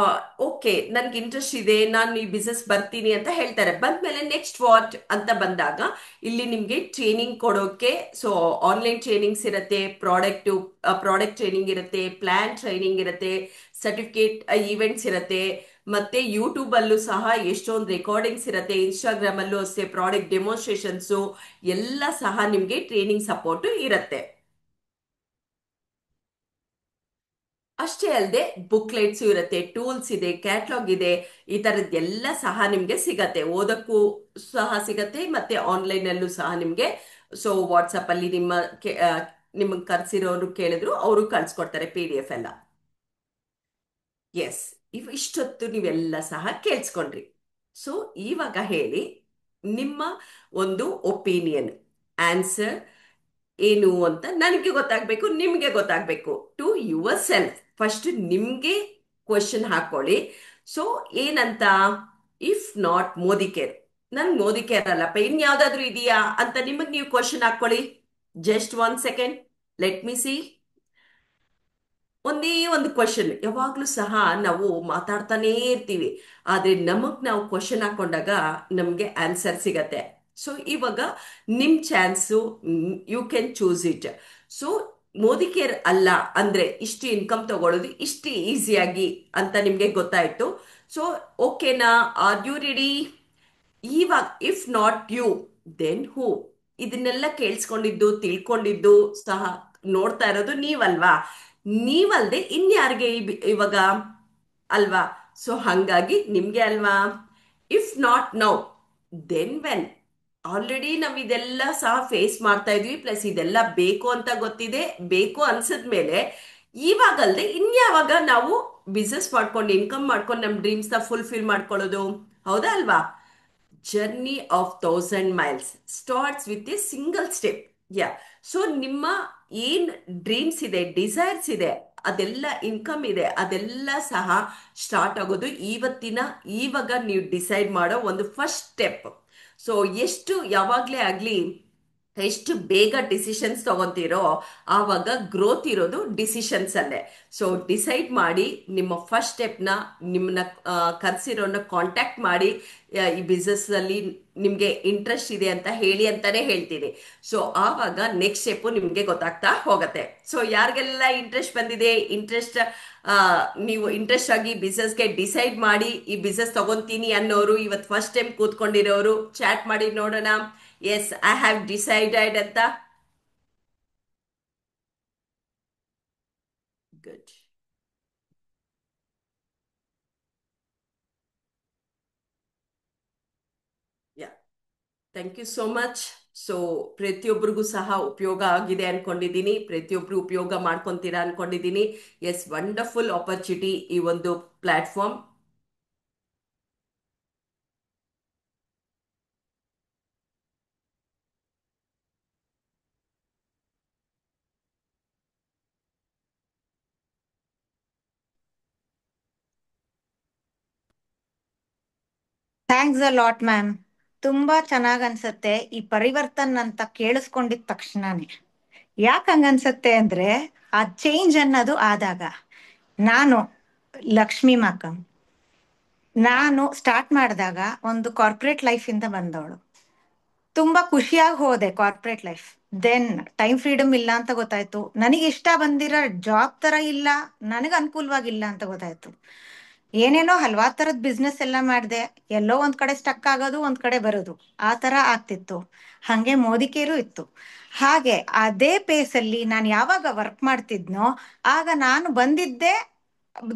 ಓಕೆ ನನ್ಗೆ ಇಂಟ್ರೆಸ್ಟ್ ಇದೆ, ನಾನು ಈ ಬಿಸ್ನೆಸ್ ಬರ್ತೀನಿ ಅಂತ ಹೇಳ್ತಾರೆ. ಬಂದ್ಮೇಲೆ ನೆಕ್ಸ್ಟ್ ವಾಟ್ ಅಂತ ಬಂದಾಗ ಇಲ್ಲಿ ನಿಮ್ಗೆ ಟ್ರೈನಿಂಗ್ ಕೊಡೋಕೆ ಸೊ ಆನ್ಲೈನ್ ಟ್ರೈನಿಂಗ್ಸ್ ಇರುತ್ತೆ, ಪ್ರಾಡಕ್ಟ್ ಟ್ರೈನಿಂಗ್ ಇರುತ್ತೆ, ಪ್ಲಾನ್ ಟ್ರೈನಿಂಗ್ ಇರುತ್ತೆ, ಸರ್ಟಿಫಿಕೇಟ್ ಈವೆಂಟ್ಸ್ ಇರುತ್ತೆ, ಮತ್ತೆ ಯೂಟ್ಯೂಬ್ ಅಲ್ಲೂ ಸಹ ಎಷ್ಟೊಂದು ರೆಕಾರ್ಡಿಂಗ್ಸ್ ಇರುತ್ತೆ, ಇನ್ಸ್ಟಾಗ್ರಾಮ್ ಅಲ್ಲೂ ಅಷ್ಟೇ ಪ್ರಾಡಕ್ಟ್ ಡೆಮೋನ್ಸ್ಟ್ರೇಷನ್ಸು ಎಲ್ಲ ಸಹ ನಿಮ್ಗೆ ಟ್ರೈನಿಂಗ್ ಸಪೋರ್ಟ್ ಇರುತ್ತೆ. ಅಷ್ಟೇ ಅಲ್ಲದೆ ಬುಕ್ಲೆಟ್ಸ್ ಇರುತ್ತೆ, ಟೂಲ್ಸ್ ಇದೆ, ಕ್ಯಾಟ್ಲಾಗ್ ಇದೆ, ಈ ತರದ್ದೆಲ್ಲ ಸಹ ನಿಮ್ಗೆ ಸಿಗತ್ತೆ. ಓದಕ್ಕೂ ಸಹ ಸಿಗತ್ತೆ ಮತ್ತೆ ಆನ್ಲೈನ್ ಅಲ್ಲೂ ಸಹ ನಿಮ್ಗೆ. ಸೊ ವಾಟ್ಸಪ್ ಅಲ್ಲಿ ನಿಮಗೆ ಕರ್ಸಿರೋರು ಕೇಳಿದ್ರು ಅವರು ಕಳ್ಸ್ಕೊಡ್ತಾರೆ PDF ಎಲ್ಲ. ಎಸ್, ಇಷ್ಟೊತ್ತು ನೀವೆಲ್ಲ ಸಹ ಕೇಳಿಸ್ಕೊಂಡ್ರಿ. ಸೊ ಇವಾಗ ಹೇಳಿ ನಿಮ್ಮ ಒಂದು ಒಪಿನಿಯನ್, ಆನ್ಸರ್ ಏನು ಅಂತ ನನಗೆ ಗೊತ್ತಾಗ್ಬೇಕು, ನಿಮ್ಗೆ ಗೊತ್ತಾಗ್ಬೇಕು. ಟು ಯುವರ್ ಸೆಲ್ಫ್ ಫಸ್ಟ್ ನಿಮ್ಗೆ ಕ್ವಶನ್ ಹಾಕೊಳ್ಳಿ. ಸೊ ಏನಂತ, ಇಫ್ ನಾಟ್ ಮೋದಿ ಕೇರ್, ನನ್ ಮೋದಿ ಕೇರ್ ಅಲ್ಲಪ್ಪ ಇನ್ಯಾವ್ದಾದ್ರು ಇದೆಯಾ ಅಂತ ನಿಮಗ್ ನೀವು ಕ್ವಶನ್ ಹಾಕೊಳ್ಳಿ. Just 1 second, let me C. ಒಂದೇ ಒಂದು ಕ್ವಶನ್. ಯಾವಾಗ್ಲೂ ಸಹ ನಾವು ಮಾತಾಡ್ತಾನೇ ಇರ್ತೀವಿ, ಆದ್ರೆ ನಮಗ್ ನಾವು ಕ್ವಶನ್ ಹಾಕೊಂಡಾಗ ನಮ್ಗೆ ಆನ್ಸರ್ ಸಿಗತ್ತೆ. ಸೊ ಇವಾಗ ನಿಮ್ chance, you can choose it. So Modicare ಅಲ್ಲ ಅಂದ್ರೆ ಇಷ್ಟು ಇನ್ಕಮ್ ತಗೊಳ್ಳೋದು ಇಷ್ಟು ಈಸಿಯಾಗಿ ಅಂತ ನಿಮ್ಗೆ ಗೊತ್ತಾಯ್ತು. ಸೊ ಓಕೆನಾ, ಆರ್ ಯು ರೆಡಿ? ಇವಾಗ if not you then who? ಇದನ್ನೆಲ್ಲ ಕೇಳಿಸ್ಕೊಂಡಿದ್ದು ತಿಳ್ಕೊಂಡಿದ್ದು ಸಹ ನೋಡ್ತಾ ಇರೋದು ನೀವಲ್ವಾ. ನೀವಲ್ದೆ ಇನ್ಯಾರಿಗೆ ಇವಾಗ ಅಲ್ವಾ. ಸೊ ಹಂಗಾಗಿ ನಿಮ್ಗೆ ಅಲ್ವಾ. If not now then when? Already ನಾವ್ ಇದೆಲ್ಲ ಸಹ ಫೇಸ್ ಮಾಡ್ತಾ ಇದ್ವಿ, ಪ್ಲಸ್ ಇದೆಲ್ಲ ಬೇಕು ಅಂತ ಗೊತ್ತಿದೆ, ಬೇಕು ಅನ್ಸದ್ಮೇಲೆ ಇವಾಗಲ್ದೆ ಇನ್ಯಾವಾಗ ನಾವು ಬಿಸ್ನೆಸ್ ಮಾಡ್ಕೊಂಡು ಇನ್ಕಮ್ ಮಾಡ್ಕೊಂಡು ನಮ್ ಡ್ರೀಮ್ಸ್ ನ ಫುಲ್ಫಿಲ್ ಮಾಡ್ಕೊಳ್ಳೋದು, ಹೌದಾ ಅಲ್ವಾ. Journey of 1000 miles starts with A single step. Yeah. So ನಿಮ್ಮ ಏನ್ ಡ್ರೀಮ್ಸ್ ಇದೆ, ಡಿಸೈರ್ಸ್ ಇದೆ, ಅದೆಲ್ಲ ಇನ್ಕಮ್ ಇದೆ, ಅದೆಲ್ಲ ಸಹ ಸ್ಟಾರ್ಟ್ ಆಗೋದು ಇವತ್ತಿನ, ಇವಾಗ ನೀವು ಡಿಸೈಡ್ ಮಾಡೋ ಒಂದು ಫಸ್ಟ್ ಸ್ಟೆಪ್. ಸೊ ಎಷ್ಟು ಯಾವಾಗ್ಲೇ ಆಗ್ಲಿ ಎಷ್ಟು ಬೇಗ ಡಿಸಿಷನ್ಸ್ ತಗೊಂತೀರೋ ಆವಾಗ ಗ್ರೋತ್ ಇರೋದು ಡಿಸಿಷನ್ಸ್ ಅಲ್ಲೇ. ಸೊ ಡಿಸೈಡ್ ಮಾಡಿ ನಿಮ್ಮ ಫಸ್ಟ್ ಸ್ಟೆಪ್ನ ನಿಮ್ಮನ್ನ ಕರ್ಸಿರೋನ ಕಾಂಟ್ಯಾಕ್ಟ್ ಮಾಡಿ, ಈ ಬಿಸ್ನೆಸ್ ಅಲ್ಲಿ ನಿಮ್ಗೆ ಇಂಟ್ರೆಸ್ಟ್ ಇದೆ ಅಂತ ಹೇಳಿ ಅಂತಾನೆ ಹೇಳ್ತೀನಿ. ಸೊ ಆವಾಗ ನೆಕ್ಸ್ಟ್ ಸ್ಟೆಪ್ ನಿಮ್ಗೆ ಗೊತ್ತಾಗ್ತಾ ಹೋಗತ್ತೆ. ಸೊ ಯಾರಿಗೆಲ್ಲ ಇಂಟ್ರೆಸ್ಟ್ ಬಂದಿದೆ, ಇಂಟ್ರೆಸ್ಟ್ ನೀವು ಇಂಟ್ರೆಸ್ಟ್ ಆಗಿ ಬಿಸ್ನೆಸ್ಗೆ ಡಿಸೈಡ್ ಮಾಡಿ ಈ ಬಿಸ್ನೆಸ್ ತಗೊಂತೀನಿ ಅನ್ನೋರು, ಇವತ್ತು ಫಸ್ಟ್ ಟೈಮ್ ಕೂತ್ಕೊಂಡಿರೋರು ಚಾಟ್ ಮಾಡಿ ನೋಡೋಣ. ಎಸ್, ಐ ಹ್ಯಾವ್ ಡಿಸೈಡೆಡ್ ಅಂತ. Good. Yeah, thank you so much. So ಪ್ರತಿಯೊಬ್ಬರಿಗೂ ಸಹ ಉಪಯೋಗ ಆಗಿದೆ ಅನ್ಕೊಂಡಿದ್ದೀನಿ, ಪ್ರತಿಯೊಬ್ರು ಉಪಯೋಗ ಮಾಡ್ಕೊಂತೀರಾ ಅನ್ಕೊಂಡಿದ್ದೀನಿ. ಎಸ್, ವಂಡರ್ಫುಲ್ ಆಪರ್ಚುನಿಟಿ ಈ ಒಂದು platform. Thanks a lot ma'am. ತುಂಬಾ ಚೆನ್ನಾಗ್ ಅನ್ಸತ್ತೆ ಈ ಪರಿವರ್ತನ್ ಅಂತ ಕೇಳಿಸ್ಕೊಂಡಿದ ತಕ್ಷಣನೇ. ಯಾಕೆ ಹಂಗನ್ಸತ್ತೆ ಅಂದ್ರೆ ಆ ಚೇಂಜ್ ಅನ್ನೋದು ಆದಾಗ, ನಾನು ಲಕ್ಷ್ಮಿ ಮಾಕಂ, ನಾನು ಸ್ಟಾರ್ಟ್ ಮಾಡಿದಾಗ ಒಂದು ಕಾರ್ಪೊರೇಟ್ ಲೈಫ್ ಇಂದ ಬಂದವಳು. ತುಂಬಾ ಖುಷಿಯಾಗಿ ಹೋದೆ corporate life. Then time freedom ಇಲ್ಲ ಅಂತ ಗೊತ್ತಾಯ್ತು. ನನಗೆ ಇಷ್ಟ ಬಂದಿರೋ ಜಾಬ್ ತರ ಇಲ್ಲ, ನನಗೆ ಅನುಕೂಲವಾಗಿಲ್ಲ ಅಂತ ಗೊತ್ತಾಯ್ತು. ಏನೇನೋ ಹಲ್ವಾರ್ ಥರದ ಬಿಸ್ನೆಸ್ ಎಲ್ಲ ಮಾಡಿದೆ. ಎಲ್ಲೋ ಒಂದ್ ಕಡೆ ಸ್ಟಕ್ ಆಗೋದು, ಒಂದ್ ಕಡೆ ಬರೋದು, ಆ ಥರ ಆಗ್ತಿತ್ತು. ಹಾಗೆ ಮೋದಿಕೇರು ಇತ್ತು. ಹಾಗೆ ಅದೇ ಪೇಸಲ್ಲಿ ನಾನು ಯಾವಾಗ ವರ್ಕ್ ಮಾಡ್ತಿದ್ನೋ ಆಗ ನಾನು ಬಂದಿದ್ದೆ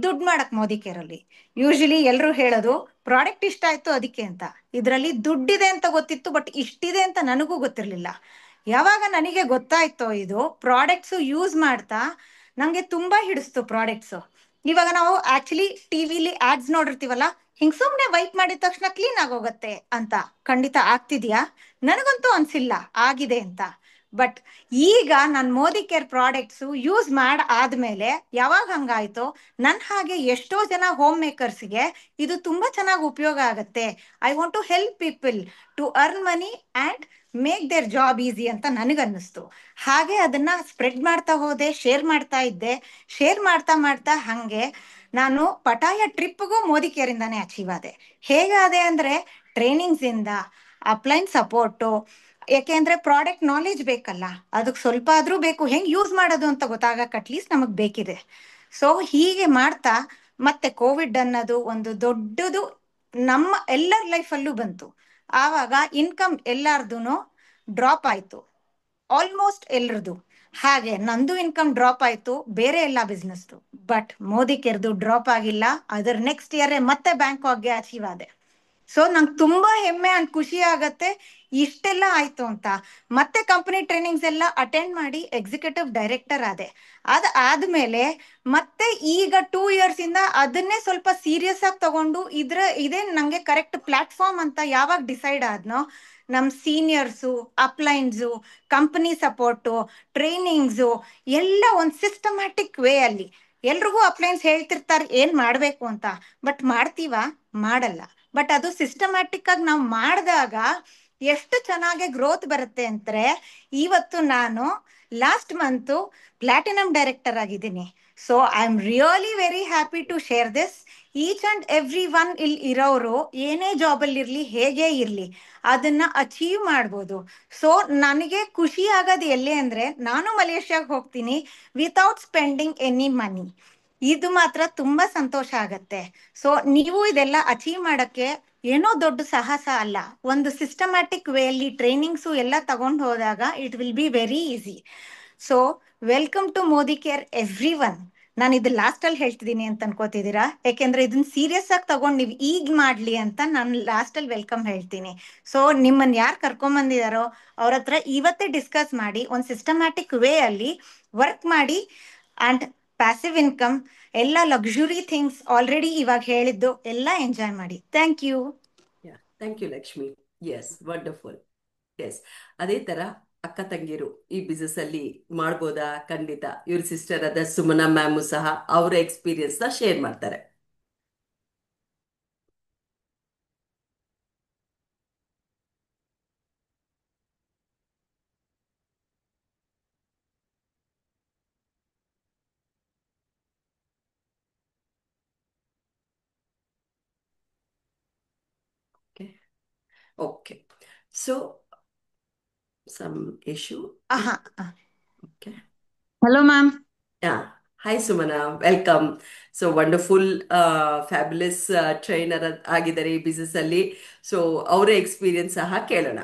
ದುಡ್ಡು ಮಾಡಕ್ ಮೋದಿಕೇರಲ್ಲಿ. ಯೂಶಲಿ ಎಲ್ಲರೂ ಹೇಳೋದು ಪ್ರಾಡಕ್ಟ್ ಇಷ್ಟ ಆಯ್ತು ಅದಕ್ಕೆ ಅಂತ. ಇದರಲ್ಲಿ ದುಡ್ಡಿದೆ ಅಂತ ಗೊತ್ತಿತ್ತು, ಬಟ್ ಇಷ್ಟಿದೆ ಅಂತ ನನಗೂ ಗೊತ್ತಿರಲಿಲ್ಲ. ಯಾವಾಗ ನನಗೆ ಗೊತ್ತಾಯ್ತೋ ಇದು ಪ್ರಾಡಕ್ಟ್ಸು ಯೂಸ್ ಮಾಡ್ತಾ ನನಗೆ ತುಂಬಾ ಹಿಡಿಸ್ತು ಪ್ರಾಡಕ್ಟ್ಸು. ಇವಾಗ ನಾವು ಆಕ್ಚುಲಿ ಟಿವಿಲಿ ಆಡ್ಸ್ ನೋಡಿರ್ತೀವಲ್ಲ, ಹಿಂಗ್ ಸುಮ್ನೆ ವೈಪ್ ಮಾಡಿದ ತಕ್ಷಣ ಕ್ಲೀನ್ ಆಗೋಗತ್ತೆ ಅಂತ. ಖಂಡಿತ ಆಗ್ತಿದ್ಯಾ? ನನಗಂತೂ ಅನ್ಸಿಲ್ಲ ಆಗಿದೆ ಅಂತ. ಬಟ್ ಈಗ ನಾನು ಮೋದಿ ಕೇರ್ ಪ್ರಾಡಕ್ಟ್ಸು ಯೂಸ್ ಆದ್ಮೇಲೆ ಯಾವಾಗ ಹಂಗಾಯ್ತೋ, ನನ್ನ ಹಾಗೆ ಎಷ್ಟೋ ಜನ ಹೋಮ್ ಮೇಕರ್ಸ್ಗೆ ಇದು ತುಂಬಾ ಚೆನ್ನಾಗಿ ಉಪಯೋಗ ಆಗತ್ತೆ. I want to help people to earn money and make their job easy ಅಂತ ನನಗನ್ನಿಸ್ತು. ಹಾಗೆ ಅದನ್ನ ಸ್ಪ್ರೆಡ್ ಮಾಡ್ತಾ ಹೋದೆ, ಶೇರ್ ಮಾಡ್ತಾ ಇದ್ದೆ. ಶೇರ್ ಮಾಡ್ತಾ ಮಾಡ್ತಾ ಹಾಗೆ ನಾನು ಪಟಾಯ ಟ್ರಿಪ್ಗೂ ಮೋದಿ ಕೇರಿಂದಾನೇ ಅಚೀವ್ ಆದೆ. ಹೇಗಾದೆ ಅಂದರೆ ಟ್ರೈನಿಂಗ್ಸ್ ಇಂದ, ಅಪ್ಲೈನ್ ಸಪೋರ್ಟು. ಯಾಕೆಂದ್ರೆ ಪ್ರಾಡಕ್ಟ್ ನಾಲೆಜ್ ಬೇಕಲ್ಲ, ಅದಕ್ಕೆ ಸ್ವಲ್ಪ ಆದ್ರೂ ಬೇಕು, ಹೆಂಗ್ ಯೂಸ್ ಮಾಡೋದು ಅಂತ ಗೊತ್ತಾಗಕ್ಕೆ ಅಟ್ಲೀಸ್ಟ್ ನಮಗ್ ಬೇಕಿದೆ. ಸೊ ಹೀಗೆ ಮಾಡ್ತಾ ಮತ್ತೆ ಕೋವಿಡ್ ಅನ್ನೋದು ಒಂದು ದೊಡ್ಡದು ನಮ್ಮ ಎಲ್ಲರ ಲೈಫಲ್ಲೂ ಬಂತು. ಆವಾಗ ಇನ್ಕಮ್ ಎಲ್ಲಾರ್ದು ಡ್ರಾಪ್ ಆಯ್ತು, ಆಲ್ಮೋಸ್ಟ್ ಎಲ್ರದು. ಹಾಗೆ ನಂದು ಇನ್ಕಮ್ ಡ್ರಾಪ್ ಆಯ್ತು, ಬೇರೆ ಎಲ್ಲ ಬಿಸ್ನೆಸ್ದು. ಬಟ್ ಮೋದಿ ಕೆರ್ದು ಡ್ರಾಪ್ ಆಗಿಲ್ಲ. ಅದರ ನೆಕ್ಸ್ಟ್ ಇಯರ್ ಮತ್ತೆ ಬ್ಯಾಂಕಾಕ್ಗೆ ಅಚೀವ್ ಆದೆ. ಸೊ ನಂಗೆ ತುಂಬಾ ಹೆಮ್ಮೆ ಅಂಡ್ ಖುಷಿ ಆಗತ್ತೆ ಇಷ್ಟೆಲ್ಲ ಆಯ್ತು ಅಂತ. ಮತ್ತೆ ಕಂಪನಿ ಟ್ರೈನಿಂಗ್ಸ್ ಎಲ್ಲ ಅಟೆಂಡ್ ಮಾಡಿ ಎಕ್ಸಿಕ್ಯೂಟಿವ್ ಡೈರೆಕ್ಟರ್ ಆದೆ. ಆದ್ಮೇಲೆ ಮತ್ತೆ ಈಗ 2 ಇಯರ್ಸ್ ಇಂದ ಅದನ್ನೇ ಸ್ವಲ್ಪ ಸೀರಿಯಸ್ ಆಗಿ ತಗೊಂಡು ಇದೇ ನಂಗೆ ಕರೆಕ್ಟ್ ಪ್ಲಾಟ್ಫಾರ್ಮ್ ಅಂತ ಯಾವಾಗ ಡಿಸೈಡ್ ಆದ್ನೋ, ನಮ್ಮ ಸೀನಿಯರ್ಸು, ಅಪ್ಲೈನ್ಸು, ಕಂಪನಿ ಸಪೋರ್ಟು, ಟ್ರೈನಿಂಗ್ಸು ಎಲ್ಲ ಒಂದು ಸಿಸ್ಟಮ್ಯಾಟಿಕ್ ವೇ ಅಲ್ಲಿ. ಎಲ್ರಿಗೂ ಅಪ್ಲೈನ್ಸ್ ಹೇಳ್ತಿರ್ತಾರೆ ಏನ್ ಮಾಡ್ಬೇಕು ಅಂತ, ಬಟ್ ಮಾಡ್ತೀವಾ? ಮಾಡಲ್ಲ. ಬಟ್ ಅದು ಸಿಸ್ಟಮ್ಯಾಟಿಕ್ ಆಗಿ ನಾವು ಮಾಡಿದಾಗ ಎಷ್ಟು ಚೆನ್ನಾಗಿ ಗ್ರೋತ್ ಬರುತ್ತೆ ಅಂದ್ರೆ, ಇವತ್ತು ನಾನು ಲಾಸ್ಟ್ ಮಂತು ಪ್ಲಾಟಿನಮ್ ಡೈರೆಕ್ಟರ್ ಆಗಿದ್ದೀನಿ. So I am really very happy to share this. Each and every one ಇಲ್ಲಿ ಇರೋರು ಏನೇ ಜಾಬಲ್ಲಿ ಇರಲಿ, ಹೇಗೆ ಇರಲಿ, ಅದನ್ನ ಅಚೀವ್ ಮಾಡ್ಬೋದು. ಸೊ ನನಗೆ ಖುಷಿ ಆಗೋದು ಎಲ್ಲೇ ಅಂದರೆ, ನಾನು ಮಲೇಷ್ಯಾಗೆ ಹೋಗ್ತೀನಿ ವಿತೌಟ್ ಸ್ಪೆಂಡಿಂಗ್ ಎನಿ ಮನಿ. ಇದು ಮಾತ್ರ ತುಂಬಾ ಸಂತೋಷ ಆಗತ್ತೆ. ಸೊ ನೀವು ಇದೆಲ್ಲ ಅಚೀವ್ ಮಾಡಕ್ಕೆ ಏನೋ ದೊಡ್ಡ ಸಾಹಸ ಅಲ್ಲ, ಒಂದು ಸಿಸ್ಟಮ್ಯಾಟಿಕ್ ವೇಯಲ್ಲಿ ಟ್ರೈನಿಂಗ್ಸು ಎಲ್ಲ ತಗೊಂಡು ಹೋದಾಗ it will be very easy. So welcome to Modi care every one. ನಾನು ಇದು ಲಾಸ್ಟಲ್ಲಿ ಹೇಳ್ತಿದ್ದೀನಿ ಅಂತ ಅನ್ಕೋತಿದ್ದೀರಾ? ಯಾಕೆಂದ್ರೆ ಇದನ್ನ ಸೀರಿಯಸ್ ಆಗಿ ತಗೊಂಡು ನೀವು ಈಗ ಮಾಡ್ಲಿ ಅಂತ ನಾನು ಲಾಸ್ಟಲ್ಲಿ ವೆಲ್ಕಮ್ ಹೇಳ್ತೀನಿ. ಸೊ ನಿಮ್ಮನ್ನ ಯಾರು ಕರ್ಕೊಂಬಂದಿದಾರೋ ಅವ್ರ ಹತ್ರ ಇವತ್ತೇ ಡಿಸ್ಕಸ್ ಮಾಡಿ ಒಂದು ಸಿಸ್ಟಮ್ಯಾಟಿಕ್ ವೇ ಅಲ್ಲಿ ವರ್ಕ್ ಮಾಡಿ. ಅಂಡ್ ಪ್ಯಾಸಿವ್ ಇನ್ಕಮ್ ಎಲ್ಲ ಲಕ್ಸುರಿ ಥಿಂಗ್ಸ್ ಆಲ್ರೆಡಿ ಇವಾಗ ಹೇಳಿದ್ದು ಎಲ್ಲ ಎಂಜಾಯ್ ಮಾಡಿ. Thank you. Yeah, thank you Lakshmi. Yes, wonderful. Yes, ಅದೇ ತರ ಅಕ್ಕ ತಂಗಿರು ಈ ಬಿಸ್ನೆಸ್ ಅಲ್ಲಿ ಮಾಡ್ಬೋದಾ? ಖಂಡಿತ. ಇವ್ರ ಸಿಸ್ಟರ್ ಆದ ಸುಮನಾ ಮ್ಯಾಮು ಸಹ ಅವರ ಎಕ್ಸ್ಪೀರಿಯನ್ಸ್ ನ ಶೇರ್ ಮಾಡ್ತಾರೆ. Okay. Okay. So some issue. ಆಹಾ. Okay. Hello, ma'am. Yeah. Hi Sumana, welcome. So wonderful, fabulous trainer ಆಗಿದ್ದಾರೆ ಈ ಬಿಸ್ನೆಸ್ ಅಲ್ಲಿ. ಸೊ ಅವರ ಎಕ್ಸ್ಪೀರಿಯನ್ಸ್ ಸಹ ಕೇಳೋಣ.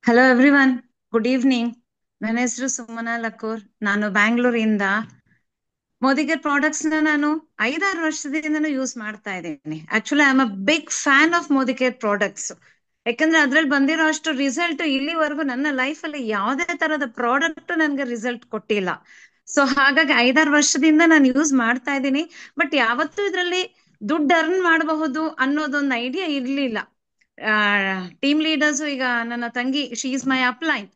Hello, everyone. Good evening. ನನ್ನ ಹೆಸರು ಸುಮನಾ ಲಕ್ಕೂರ್. ನಾನು ಬ್ಯಾಂಗ್ಳೂರಿಂದ ಮೋದಿಗೇರ್ ಪ್ರಾಡಕ್ಟ್ಸ್ ನಾನು 5-6 ವರ್ಷದಿಂದನೂ ಯೂಸ್ ಮಾಡ್ತಾ ಇದ್ದೀನಿ. Actually I am a big fan of Modicare products. ಯಾಕಂದ್ರೆ ಅದ್ರಲ್ಲಿ ಬಂದಿರೋ ಅಷ್ಟು ರಿಸಲ್ಟ್ ಇಲ್ಲಿವರೆಗೂ ನನ್ನ ಲೈಫ್ ಅಲ್ಲಿ ಯಾವುದೇ ತರದ ಪ್ರಾಡಕ್ಟ್ ನನ್ಗೆ ರಿಸಲ್ಟ್ ಕೊಟ್ಟಿಲ್ಲ. ಸೊ ಹಾಗಾಗಿ 5-6 ವರ್ಷದಿಂದ ನಾನು ಯೂಸ್ ಮಾಡ್ತಾ ಇದ್ದೀನಿ. ಬಟ್ ಯಾವತ್ತೂ ಇದ್ರಲ್ಲಿ ದುಡ್ಡು ಅರ್ನ್ ಮಾಡಬಹುದು ಅನ್ನೋದೊಂದು ಐಡಿಯಾ ಇರ್ಲಿಲ್ಲ. ಟೀಮ್ ಲೀಡರ್ಸ್, ಈಗ ನನ್ನ ತಂಗಿ, ಶಿ ಇಸ್ ಮೈ ಅಪ್ಲೈನ್,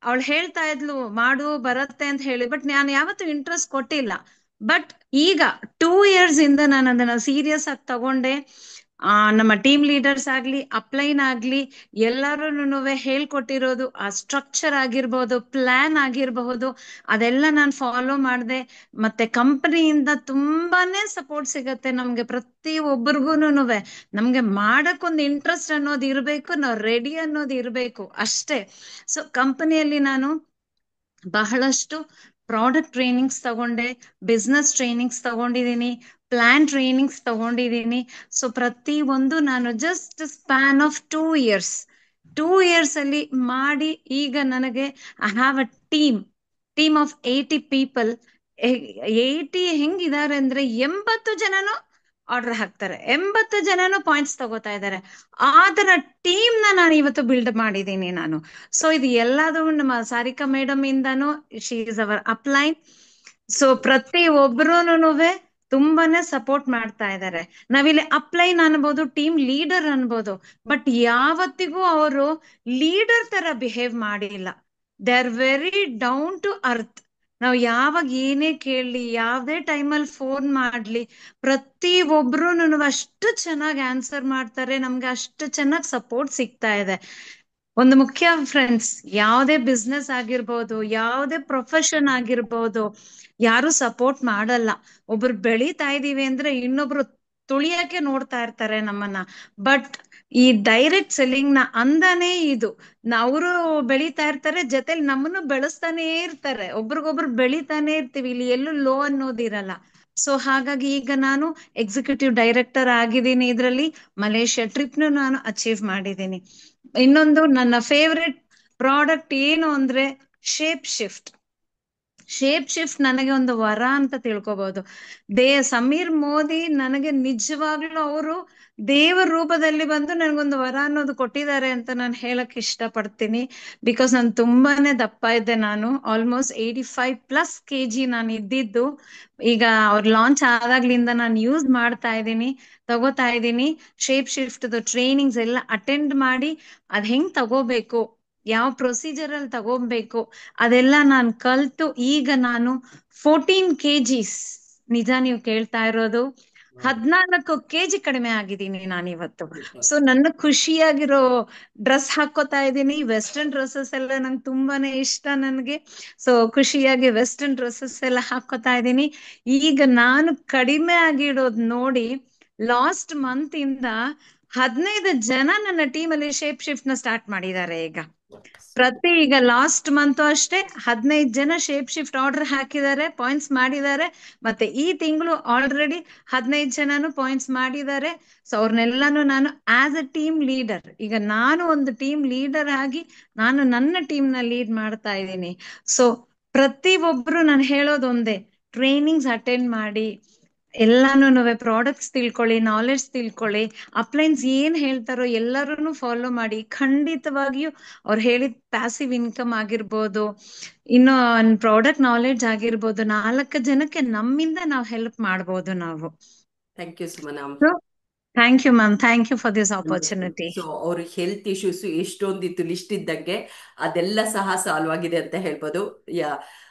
ಅವಳು ಹೇಳ್ತಾ ಇದ್ಲು ಮಾಡು ಬರತ್ತೆ ಅಂತ ಹೇಳಿ, ಬಟ್ ನಾನು ಯಾವತ್ತೂ ಇಂಟ್ರೆಸ್ಟ್ ಕೊಟ್ಟಿಲ್ಲ. ಬಟ್ ಈಗ 2 ಇಯರ್ಸ್ ಇಂದ ನಾನು ಅದನ್ನ ಸೀರಿಯಸ್ ಆಗಿ ತಗೊಂಡೆ. ನಮ್ಮ ಟೀಮ್ ಲೀಡರ್ಸ್ ಆಗ್ಲಿ, ಅಪ್ಲೈನ್ ಆಗ್ಲಿ, ಎಲ್ಲರೂ ಹೇಳ್ಕೊಟ್ಟಿರೋದು ಆ ಸ್ಟ್ರಕ್ಚರ್ ಆಗಿರ್ಬೋದು, ಪ್ಲಾನ್ ಆಗಿರಬಹುದು, ಅದೆಲ್ಲ ನಾನು ಫಾಲೋ ಮಾಡಿದೆ. ಮತ್ತೆ ಕಂಪನಿಯಿಂದ ತುಂಬಾನೇ ಸಪೋರ್ಟ್ ಸಿಗತ್ತೆ ನಮ್ಗೆ. ಪ್ರತಿ ಒಬ್ಬರಿಗೂನು ನಮ್ಗೆ ಮಾಡಕ್ಕೊಂದು ಇಂಟ್ರೆಸ್ಟ್ ಅನ್ನೋದು ಇರ್ಬೇಕು, ನಾವು ರೆಡಿ ಅನ್ನೋದು ಇರ್ಬೇಕು ಅಷ್ಟೇ. ಸೊ ಕಂಪನಿಯಲ್ಲಿ ನಾನು ಬಹಳಷ್ಟು ಪ್ರಾಡಕ್ಟ್ ಟ್ರೈನಿಂಗ್ಸ್ ತಗೊಂಡೆ, ಬಿಸ್ನೆಸ್ ಟ್ರೈನಿಂಗ್ಸ್ ತಗೊಂಡಿದ್ದೀನಿ, ಪ್ಲಾನ್ ಟ್ರೈನಿಂಗ್ಸ್ ತಗೊಂಡಿದ್ದೀನಿ. ಸೊ ಪ್ರತಿ ಒಂದು ನಾನು just span of 2 years, 2 years ಅಲ್ಲಿ ಮಾಡಿ ಈಗ ನನಗೆ I have a team of 80 people. 80 ಹೆಂಗಿದ್ದಾರೆ ಅಂದ್ರೆ 80 ಜನನು ಆರ್ಡರ್ ಹಾಕ್ತಾರೆ, 80 ಜನನು ಪಾಯಿಂಟ್ಸ್ ತಗೋತಾ ಇದ್ದಾರೆ. ಆ ತರ ಟೀಮ್ ನಾನು ಇವತ್ತು ಬಿಲ್ಡ್ ಮಾಡಿದ್ದೀನಿ ನಾನು. ಸೊ ಇದು ಎಲ್ಲದೂ ನಮ್ಮ ಸಾರಿಕಾ ಮೇಡಮ್ ಇಂದಾನು, she is our upline. So ಪ್ರತಿ ಒಬ್ರುನುವೆ ತುಂಬಾನೇ ಸಪೋರ್ಟ್ ಮಾಡ್ತಾ ಇದ್ದಾರೆ. ನಾವಿಲ್ಲಿ ಅಪ್ಲೈನ್ ಅನ್ಬೋದು, ಟೀಮ್ ಲೀಡರ್ ಅನ್ಬೋದು, ಬಟ್ ಯಾವತ್ತಿಗೂ ಅವರು ಲೀಡರ್ ತರ ಬಿಹೇವ್ ಮಾಡಿಲ್ಲ. They are very down to earth. ನಾವು ಯಾವಾಗ ಏನೇ ಕೇಳಲಿ, ಯಾವ್ದೇ ಟೈಮಲ್ಲಿ ಫೋನ್ ಮಾಡ್ಲಿ, ಪ್ರತಿ ಒಬ್ರು ಅಷ್ಟು ಚೆನ್ನಾಗಿ ಆನ್ಸರ್ ಮಾಡ್ತಾರೆ. ನಮ್ಗೆ ಅಷ್ಟು ಚೆನ್ನಾಗಿ ಸಪೋರ್ಟ್ ಸಿಗ್ತಾ ಇದೆ. ಒಂದು ಮುಖ್ಯ ಫ್ರೆಂಡ್ಸ್, ಯಾವುದೇ ಬಿಸ್ನೆಸ್ ಆಗಿರ್ಬೋದು, ಯಾವುದೇ ಪ್ರೊಫೆಷನ್ ಆಗಿರ್ಬೋದು, ಯಾರು ಸಪೋರ್ಟ್ ಮಾಡಲ್ಲ. ಒಬ್ರು ಬೆಳೀತಾ ಇದೀವಿ ಅಂದ್ರೆ ಇನ್ನೊಬ್ರು ತುಳಿಯಕ್ಕೆ ನೋಡ್ತಾ ಇರ್ತಾರೆ ನಮ್ಮನ್ನ. ಬಟ್ ಈ ಡೈರೆಕ್ಟ್ ಸೆಲ್ಲಿಂಗ್ ನ ಅಂದಾನೇ ಇದು. ಅವರು ಬೆಳೀತಾ ಇರ್ತಾರೆ, ಜೊತೆಲಿ ನಮ್ಮನ್ನು ಬೆಳೆಸ್ತಾನೆ ಇರ್ತಾರೆ, ಒಬ್ರಿಗೊಬ್ರು ಬೆಳೀತಾನೆ ಇರ್ತೀವಿ. ಇಲ್ಲಿ ಎಲ್ಲೂ ಲೋ ಅನ್ನೋದಿರಲ್ಲ. ಸೊ ಹಾಗಾಗಿ ಈಗ ನಾನು ಎಕ್ಸಿಕ್ಯೂಟಿವ್ ಡೈರೆಕ್ಟರ್ ಆಗಿದ್ದೀನಿ. ಇದರಲ್ಲಿ ಮಲೇಷ್ಯಾ ಟ್ರಿಪ್ನು ನಾನು ಅಚೀವ್ ಮಾಡಿದ್ದೀನಿ. ಇನ್ನೊಂದು ನನ್ನ ಫೇವ್ರೆಟ್ ಪ್ರಾಡಕ್ಟ್ ಏನು ಅಂದ್ರೆ ಶೇಪ್ ಶಿಫ್ಟ್. ನನಗೆ ಒಂದು ವರ ಅಂತ ತಿಳ್ಕೊಬಹುದು. ಸಮೀರ್ ಮೋದಿ ನನಗೆ ನಿಜವಾಗ್ಲೂ ಅವರು ದೇವರ ರೂಪದಲ್ಲಿ ಬಂದು ನನಗೊಂದು ವರ ಅನ್ನೋದು ಕೊಟ್ಟಿದ್ದಾರೆ ಅಂತ ನಾನು ಹೇಳಕ್ ಇಷ್ಟಪಡ್ತೀನಿ. ಬಿಕಾಸ್ ನಾನು ತುಂಬಾನೇ ದಪ್ಪ ಇದ್ದೆ. ನಾನು ಆಲ್ಮೋಸ್ಟ್ 85+ kg ನಾನು ಇದ್ದಿದ್ದು. ಈಗ ಅವ್ರ ಲಾಂಚ್ ಆದಾಗ್ಲಿಂದ ನಾನು ಯೂಸ್ ಮಾಡ್ತಾ ಇದ್ದೀನಿ, ತಗೋತಾ ಇದ್ದೀನಿ. ಶೇಪ್ ಶಿಫ್ಟ್ ಟ್ರೈನಿಂಗ್ಸ್ ಎಲ್ಲ ಅಟೆಂಡ್ ಮಾಡಿ ಅದ್ ಹೆಂಗ್ ತಗೋಬೇಕು, ಯಾವ ಪ್ರೊಸೀಜರ್ ಅಲ್ಲಿ ತಗೋಬೇಕು, ಅದೆಲ್ಲ ನಾನು ಕಲ್ತು ಈಗ ನಾನು 14 kgs, ನಿಜ ನೀವು ಕೇಳ್ತಾ ಇರೋದು, 14 kg ಕಡಿಮೆ ಆಗಿದ್ದೀನಿ ನಾನಿವತ್ತು. ಸೊ ನನ್ನ ಖುಷಿಯಾಗಿರೋ ಡ್ರೆಸ್ ಹಾಕೋತಾ ಇದ್ದೀನಿ. ವೆಸ್ಟರ್ನ್ ಡ್ರೆಸ್ಸಸ್ ಎಲ್ಲ ನಂಗೆ ತುಂಬಾನೇ ಇಷ್ಟ ನನಗೆ. ಸೊ ಖುಷಿಯಾಗಿ ವೆಸ್ಟರ್ನ್ ಡ್ರೆಸ್ಸಸ್ ಎಲ್ಲ ಹಾಕೋತಾ ಇದ್ದೀನಿ. ಈಗ ನಾನು ಕಡಿಮೆ ಆಗಿಡೋದು ನೋಡಿ ಲಾಸ್ಟ್ ಮಂತ್ ಇಂದ 15 ಜನ ನನ್ನ ಟೀಮ್ ಅಲ್ಲಿ ಶೇಪ್ ಶಿಫ್ಟ್ ನ ಸ್ಟಾರ್ಟ್ ಮಾಡಿದ್ದಾರೆ. ಈಗ ಲಾಸ್ಟ್ ಮಂತ್ ಅಷ್ಟೇ 15 ಜನ ಶೇಪ್ ಶಿಫ್ಟ್ ಆರ್ಡರ್ ಹಾಕಿದ್ದಾರೆ, ಪಾಯಿಂಟ್ಸ್ ಮಾಡಿದ್ದಾರೆ. ಮತ್ತೆ ಈ ತಿಂಗಳು ಆಲ್ರೆಡಿ 15 ಜನನು ಪಾಯಿಂಟ್ಸ್ ಮಾಡಿದ್ದಾರೆ. ಸೊ ಅವ್ರನ್ನೆಲ್ಲಾನು ನಾನು ಆಸ್ ಅ ಟೀಮ್ ಲೀಡರ್, ಈಗ ನಾನು ಒಂದು ಟೀಮ್ ಲೀಡರ್ ಆಗಿ ನಾನು ನನ್ನ ಟೀಮ್ ನ ಲೀಡ್ ಮಾಡ್ತಾ ಇದ್ದೀನಿ. ಸೊ ಪ್ರತಿ ಒಬ್ರು ನಾನು ಹೇಳೋದು ಒಂದೇ, ಟ್ರೈನಿಂಗ್ಸ್ ಅಟೆಂಡ್ ಮಾಡಿ, ಎಲ್ಲಾನು ಪ್ರಾಡಕ್ಟ್ಸ್ ತಿಳ್ಕೊಳ್ಳಿ, ನಾಲೆಡ್ಜ್ ತಿಳ್ಕೊಳ್ಳಿ, ಅಪ್ಲೈನ್ಸ್ ಏನ್ ಹೇಳ್ತಾರೋ ಎಲ್ಲರೂ ಫಾಲೋ ಮಾಡಿ. ಖಂಡಿತವಾಗಿಯೂ ಅವ್ರು ಹೇಳಿದ ಪ್ಯಾಸಿವ್ ಇನ್ಕಮ್ ಆಗಿರ್ಬೋದು, ಇನ್ನು ಪ್ರಾಡಕ್ಟ್ ನಾಲೆಡ್ಜ್ ಆಗಿರ್ಬೋದು, 4 ಜನಕ್ಕೆ ನಮ್ಮಿಂದ ನಾವು ಹೆಲ್ಪ್ ಮಾಡ್ಬೋದು ನಾವು. Thank you Sumana. Thank you ma'am, thank you for this opportunity. So ಅವ್ರ ಹೆಲ್ತ್ ಇಶ್ಯೂಸ್ ಎಷ್ಟೊಂದಿತ್ತು ಲಿಸ್ಟ್ ಇದ್ದಂಗೆ, ಅದೆಲ್ಲ ಸಹ ಸಾಲ್ವ್ ಆಗಿದೆ ಅಂತ ಹೇಳ್ಬೋದು.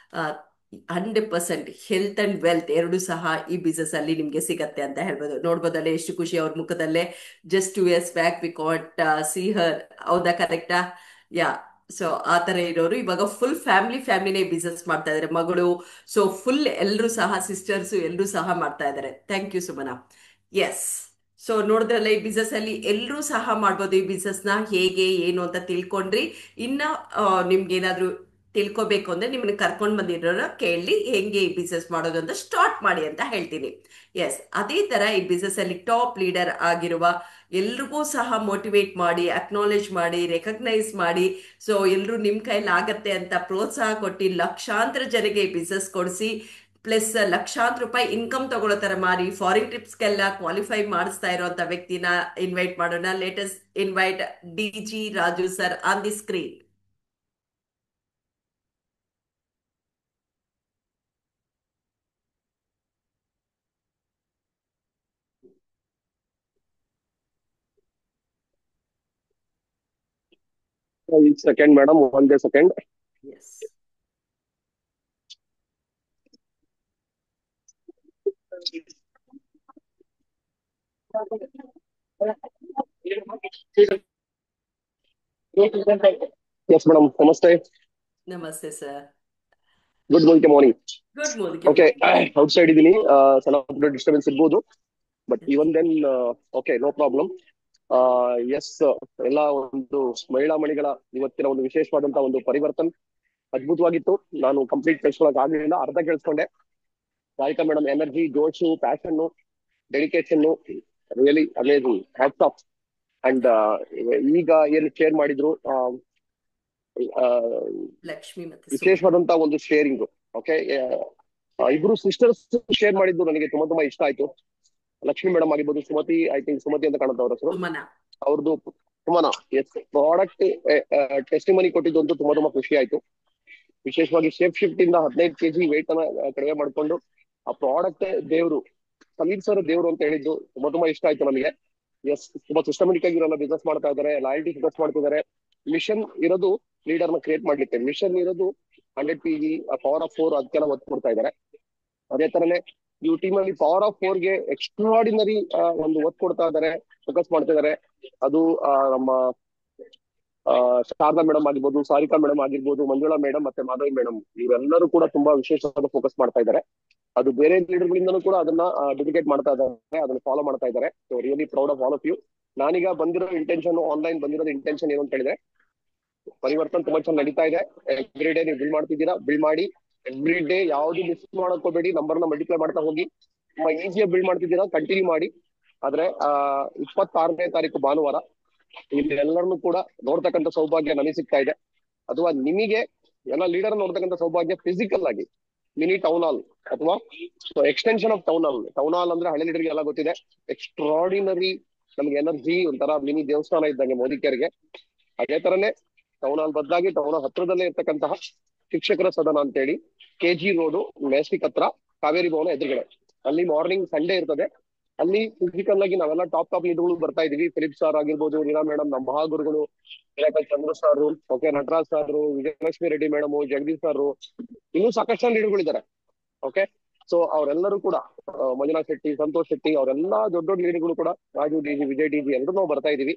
100% ಹೆಲ್ತ್ ಅಂಡ್ ವೆಲ್ತ್ ಎರಡು ಸಹ ಈ ಬಿಸ್ನೆಸ್ ಅಲ್ಲಿ ನಿಮ್ಗೆ ಸಿಗತ್ತೆ ಅಂತ ಹೇಳ್ಬೋದು. ನೋಡ್ಬೋದಲ್ಲೇ ಎಷ್ಟು ಖುಷಿ ಅವ್ರ ಮುಖದಲ್ಲೇ. Just 2 years back we cot see her. ಹೌದಾ, ಕರೆಕ್ಟಾ? ಸೊ ಆ ತರ ಇರೋರು ಇವಾಗ ಫುಲ್ ಫ್ಯಾಮಿಲಿನೇ ಬಿಸ್ನೆಸ್ ಮಾಡ್ತಾ ಇದಾರೆ, ಮಗಳು. ಸೊ ಫುಲ್ ಎಲ್ಲರೂ ಸಹ ಸಿಸ್ಟರ್ಸ್ ಎಲ್ಲರೂ ಸಹ ಮಾಡ್ತಾ ಇದಾರೆ. Thank you Sumana. Yes, so ನೋಡಿದ್ರಲ್ಲ, ಈ ಬಿಸ್ನೆಸ್ ಅಲ್ಲಿ ಎಲ್ಲರೂ ಸಹ ಮಾಡ್ಬೋದು. ಈ ಬಿಸ್ನೆಸ್ ನ ಹೇಗೆ ಏನು ಅಂತ ತಿಳ್ಕೊಂಡ್ರಿ. ಇನ್ನ ನಿಮ್ಗೆ ಏನಾದ್ರು ತಿಳ್ಕೊಬೇಕು ಅಂದ್ರೆ ನಿಮ್ಮನ್ನ ಕರ್ಕೊಂಡ್ ಬಂದಿರೋರ ಕೇಳಿ ಹೆಂಗೆ ಈ ಬಿಸ್ನೆಸ್ ಮಾಡೋದು ಅಂತ ಸ್ಟಾರ್ಟ್ ಮಾಡಿ ಅಂತ ಹೇಳ್ತೀನಿ. ಎಸ್, ಅದೇ ತರ ಈ ಬಿಸ್ನೆಸ್ ಅಲ್ಲಿ ಟಾಪ್ ಲೀಡರ್ ಆಗಿರುವ ಎಲ್ರಿಗೂ ಸಹ ಮೋಟಿವೇಟ್ ಮಾಡಿ, ಅಕ್ನಾಲೇಜ್ ಮಾಡಿ, ರೆಕಗ್ನೈಸ್ ಮಾಡಿ, ಸೊ ಎಲ್ರು ನಿಮ್ ಕೈಲಿ ಆಗತ್ತೆ ಅಂತ ಪ್ರೋತ್ಸಾಹ ಕೊಟ್ಟು ಲಕ್ಷಾಂತರ ಜನಕ್ಕೆ ಈ ಬಿಸ್ನೆಸ್ ಕೊಡಿಸಿ, ಪ್ಲಸ್ ಲಕ್ಷಾಂತರ ರೂಪಾಯಿ ಇನ್ಕಮ್ ತಗೊಳ್ಳೋ ತರ ಮಾರಿ, ಫಾರಿನ್ ಟ್ರಿಪ್ಸ್ಗೆಲ್ಲ ಕ್ವಾಲಿಫೈ ಮಾಡಿಸ್ತಾ ಇರುವಂತ ವ್ಯಕ್ತಿನ ಇನ್ವೈಟ್ ಮಾಡೋಣ. Latest invite DG Raju sir on the screen. Second, madam, 1 second. Yes. Yes, madam. Namaste. Namaste, sir. Good morning. Good morning. Okay, outside idini, ಸಣ್ಣ ಪುಟ್ಟ ಡಿಸ್ಟರ್ಬೆನ್ಸ್ ಇರ್ಬೋದು, but even then okay, no problem. Yes, ಎಲ್ಲ ಒಂದು ಮಹಿಳಾ ಮಣಿಗಳ ಇವತ್ತಿನ ಒಂದು ವಿಶೇಷವಾದಂತಹ ಒಂದು ಪರಿವರ್ತನ್ ಅದ್ಭುತವಾಗಿತ್ತು. ನಾನು ಕಂಪ್ಲೀಟ್ ಕೇಳಿಸ್ಕೊಳಕ್ ಆಗ್ಲಿಲ್ಲ, ಅರ್ಧ ಕೇಳಿಸ್ಕೊಂಡೆ. ರಾಧಿಕಾ ಮೇಡಮ್ ಎನರ್ಜಿ, ಜೋಶು, passion, dedication really amazing, hats off. And ಈಗ ಏನು ಶೇರ್ ಮಾಡಿದ್ರು, ಲಕ್ಷ್ಮಿ ಮತ್ತೆ ಸುಮನ. ವಿಶೇಷವಾದಂತ ಒಂದು ಶೇರಿಂಗ್. ಓಕೆ, ಇಬ್ರು ಸಿಸ್ಟರ್ಸ್ ಶೇರ್ ಮಾಡಿದ್ದು ನನಗೆ ತುಂಬಾ ತುಂಬಾ ಇಷ್ಟ ಆಯ್ತು. ಲಕ್ಷ್ಮಿ ಮೇಡಮ್ ಆಗಿರ್ಬೋದು, ಸುಮತಿ, ಐ ಥಿಂಕ್ ಸುಮತಿ ಅಂತ ಕಾಣುತ್ತೆ ಅವ್ರ ಹೆಸರು, ಸುಮನ. ಅವ್ರದ್ದು ಸುಮನ. ಎಸ್, ಪ್ರಾಡಕ್ಟ್ ಟೆಸ್ಟಿಮನಿ ಕೊಟ್ಟಿದ್ದು ತುಂಬಾ ತುಂಬಾ ಖುಷಿ ಆಯ್ತು. ವಿಶೇಷವಾಗಿ ಶೇಪ್ ಶಿಫ್ಟ್ ಇಂದ 15 kg weight ಅನ್ನ ಕಡಿಮೆ ಮಾಡ್ಕೊಂಡು ಆ ಪ್ರಾಡಕ್ಟ್ ದೇವ್ರು, ಸಮೀರ್ ಸರ್ ದೇವ್ರು ಅಂತ ಹೇಳಿದ್ದು ತುಂಬಾ ತುಂಬಾ ಇಷ್ಟ ಆಯ್ತು ನಮಗೆ. ಎಸ್, ತುಂಬಾ ಸಿಸ್ಟಮೆಟಿಕ್ ಆಗಿ ಇವರೆಲ್ಲ ಬಿಸ್ನೆಸ್ ಮಾಡ್ತಾ ಇದ್ದಾರೆ, ಲಾಯಲ್ಟಿ ಬಿಸ್ನೆಸ್ ಮಾಡ್ತಿದ್ದಾರೆ. ಮಿಷನ್ ಇರೋದು ಲೀಡರ್ ನ ಕ್ರಿಯೇಟ್ ಮಾಡ್ಲಿಕ್ಕೆ, ಮಿಷನ್ ಇರೋದು 100 PV, ಪವರ್ ಆಫ್ 4 ಅದಕ್ಕೆಲ್ಲ ಒತ್ತು ಕೊಡ್ತಾ ಇದ್ದಾರೆ. ಅದೇ ತರನೇ ಇವ್ ಟೀಮ್ ಅಲ್ಲಿ ಪವರ್ ಆಫ್ 4ಗೆ ಎಕ್ಸ್ಟ್ರಾಡಿನರಿ ಒಂದು ಒತ್ತು ಕೊಡ್ತಾ ಇದ್ದಾರೆ, ಫೋಕಸ್ ಮಾಡ್ತಿದ್ದಾರೆ. ಅದು ನಮ್ಮ ಶಾರದಾ ಮೇಡಮ್ ಆಗಿರ್ಬೋದು, ಸಾರಿಕಾ ಮೇಡಮ್ ಆಗಿರ್ಬೋದು, ಮಂಜುಳಾ ಮೇಡಮ್ ಮತ್ತೆ ಮಾಧವಿ ಮೇಡಮ್, ಇವರೆಲ್ಲರೂ ಕೂಡ ತುಂಬಾ ವಿಶೇಷವಾದ ಫೋಕಸ್ ಮಾಡ್ತಾ ಇದ್ದಾರೆ. ಅದು ಬೇರೆ ಲೀಡರ್ಗಳಿಂದನೂ ಕೂಡ ಅದನ್ನ ಡೆಡಿಕೇಟ್ ಮಾಡ್ತಾ ಇದ್ದಾರೆ, ಅದನ್ನ ಫಾಲೋ ಮಾಡ್ತಾ ಇದ್ದಾರೆ. So really proud of all of you. ನಾನೀಗ ಬಂದಿರೋ ಇಂಟೆನ್ಷನ್, ಆನ್ಲೈನ್ ಬಂದಿರೋದು ಇಂಟೆನ್ಷನ್ ಏನು ಅಂತ ಹೇಳಿದ್ರೆ, ಪರಿವರ್ತನೆ ತುಂಬಾ ಚೆನ್ನಾಗಿ ನಡೀತಾ ಇದೆ. ಎವ್ರಿ ಡೇ ನೀವು ಬಿಲ್ ಮಾಡ್ತಿದ್ದೀರಾ, ಬಿಲ್ ಮಾಡಿ. ಎವ್ರಿ ಡೇ ಯಾವ್ದು ಮಿಸ್ ಮಾಡಕ್ ಹೋಗ್ಬೇಡಿ, ನಂಬರ್ನ ಮಲ್ಟಿಪ್ಲೈ ಮಾಡ್ತಾ ಹೋಗಿ. ತುಂಬಾ ಈಸಿಯಾಗಿ ಬಿಲ್ ಮಾಡ್ತಿದ್ದೀರಾ, ಕಂಟಿನ್ಯೂ ಮಾಡಿ. ಆದ್ರೆ 26ನೇ ತಾರೀಕು ಭಾನುವಾರ ಇಲ್ಲಿ ಎಲ್ಲರನ್ನೂ ಕೂಡ ನೋಡ್ತಕ್ಕಂಥ ಸೌಭಾಗ್ಯ ನನಗೆ ಸಿಗ್ತಾ ಇದೆ. ಅಥವಾ ನಿಮಗೆ ಎಲ್ಲ ಲೀಡರ್ ನೋಡ್ತಕ್ಕಂಥ ಸೌಭಾಗ್ಯ ಫಿಸಿಕಲ್ ಆಗಿ ಮಿನಿ ಟೌನ್ ಹಾಲ್ ಅಥವಾ extension of town hall. Town hall ಅಂದ್ರೆ ಹಳೆ ಲೀಡರ್ಗೆ ಎಲ್ಲ ಗೊತ್ತಿದೆ, ಎಕ್ಸ್ಟ್ರಾಡಿನರಿ ನಮ್ಗೆ ಎನರ್ಜಿ, ಒಂಥರ ಮಿನಿ ದೇವಸ್ಥಾನ ಇದ್ದಂಗೆ ಮೋದಿಕರಿಗೆ. ಅದೇ ತರನೇ ಟೌನ್ ಹಾಲ್ ಬದಲಾಗಿ ಟೌನ್ ಹಾಲ್ ಹತ್ರದಲ್ಲೇ ಇರ್ತಕ್ಕಂತಹ ಶಿಕ್ಷಕರ ಸದನ ಅಂತೇಳಿ, KG ರೋಡು, ಮೆಸ್ಟಿಕ್ ಹತ್ರ, ಕಾವೇರಿ ಭವನ ಎದುರುಗಡೆ. ಅಲ್ಲಿ ಮಾರ್ನಿಂಗ್ ಸಂಡೇ ಇರ್ತದೆ. ಅಲ್ಲಿ ಫಿಸಿಕಲ್ ಆಗಿ ನಾವೆಲ್ಲ ಟಾಪ್ ಲೀಡರ್ಗಳು ಬರ್ತಾ ಇದೀವಿ. ಫಿಲಿಪ್ ಸರ್ ಆಗಿರ್ಬೋದು, ರೀನಾ ಮೇಡಮ್, ನಮ್ಮ ಮಹಾಗುರುಗಳು, Chandra sir, okay, Nataraj sir, Vijayalakshmi Reddy madam, Jagadish sir, ಇನ್ನೂ ಸಾಕಷ್ಟು ಲೀಡರ್ಗಳಿದ್ದಾರೆ. ಓಕೆ, ಸೊ ಅವರೆಲ್ಲರೂ ಕೂಡ, ಮಂಜುನಾಥ್ ಶೆಟ್ಟಿ, ಸಂತೋಷ್ ಶೆಟ್ಟಿ, ಅವರೆಲ್ಲ ದೊಡ್ಡ ದೊಡ್ಡ ಲೀಡರ್ಗಳು ಕೂಡ, ರಾಜು DG, ವಿಜಯ್ DG ಎಲ್ಲರೂ ನಾವು ಬರ್ತಾ ಇದೀವಿ.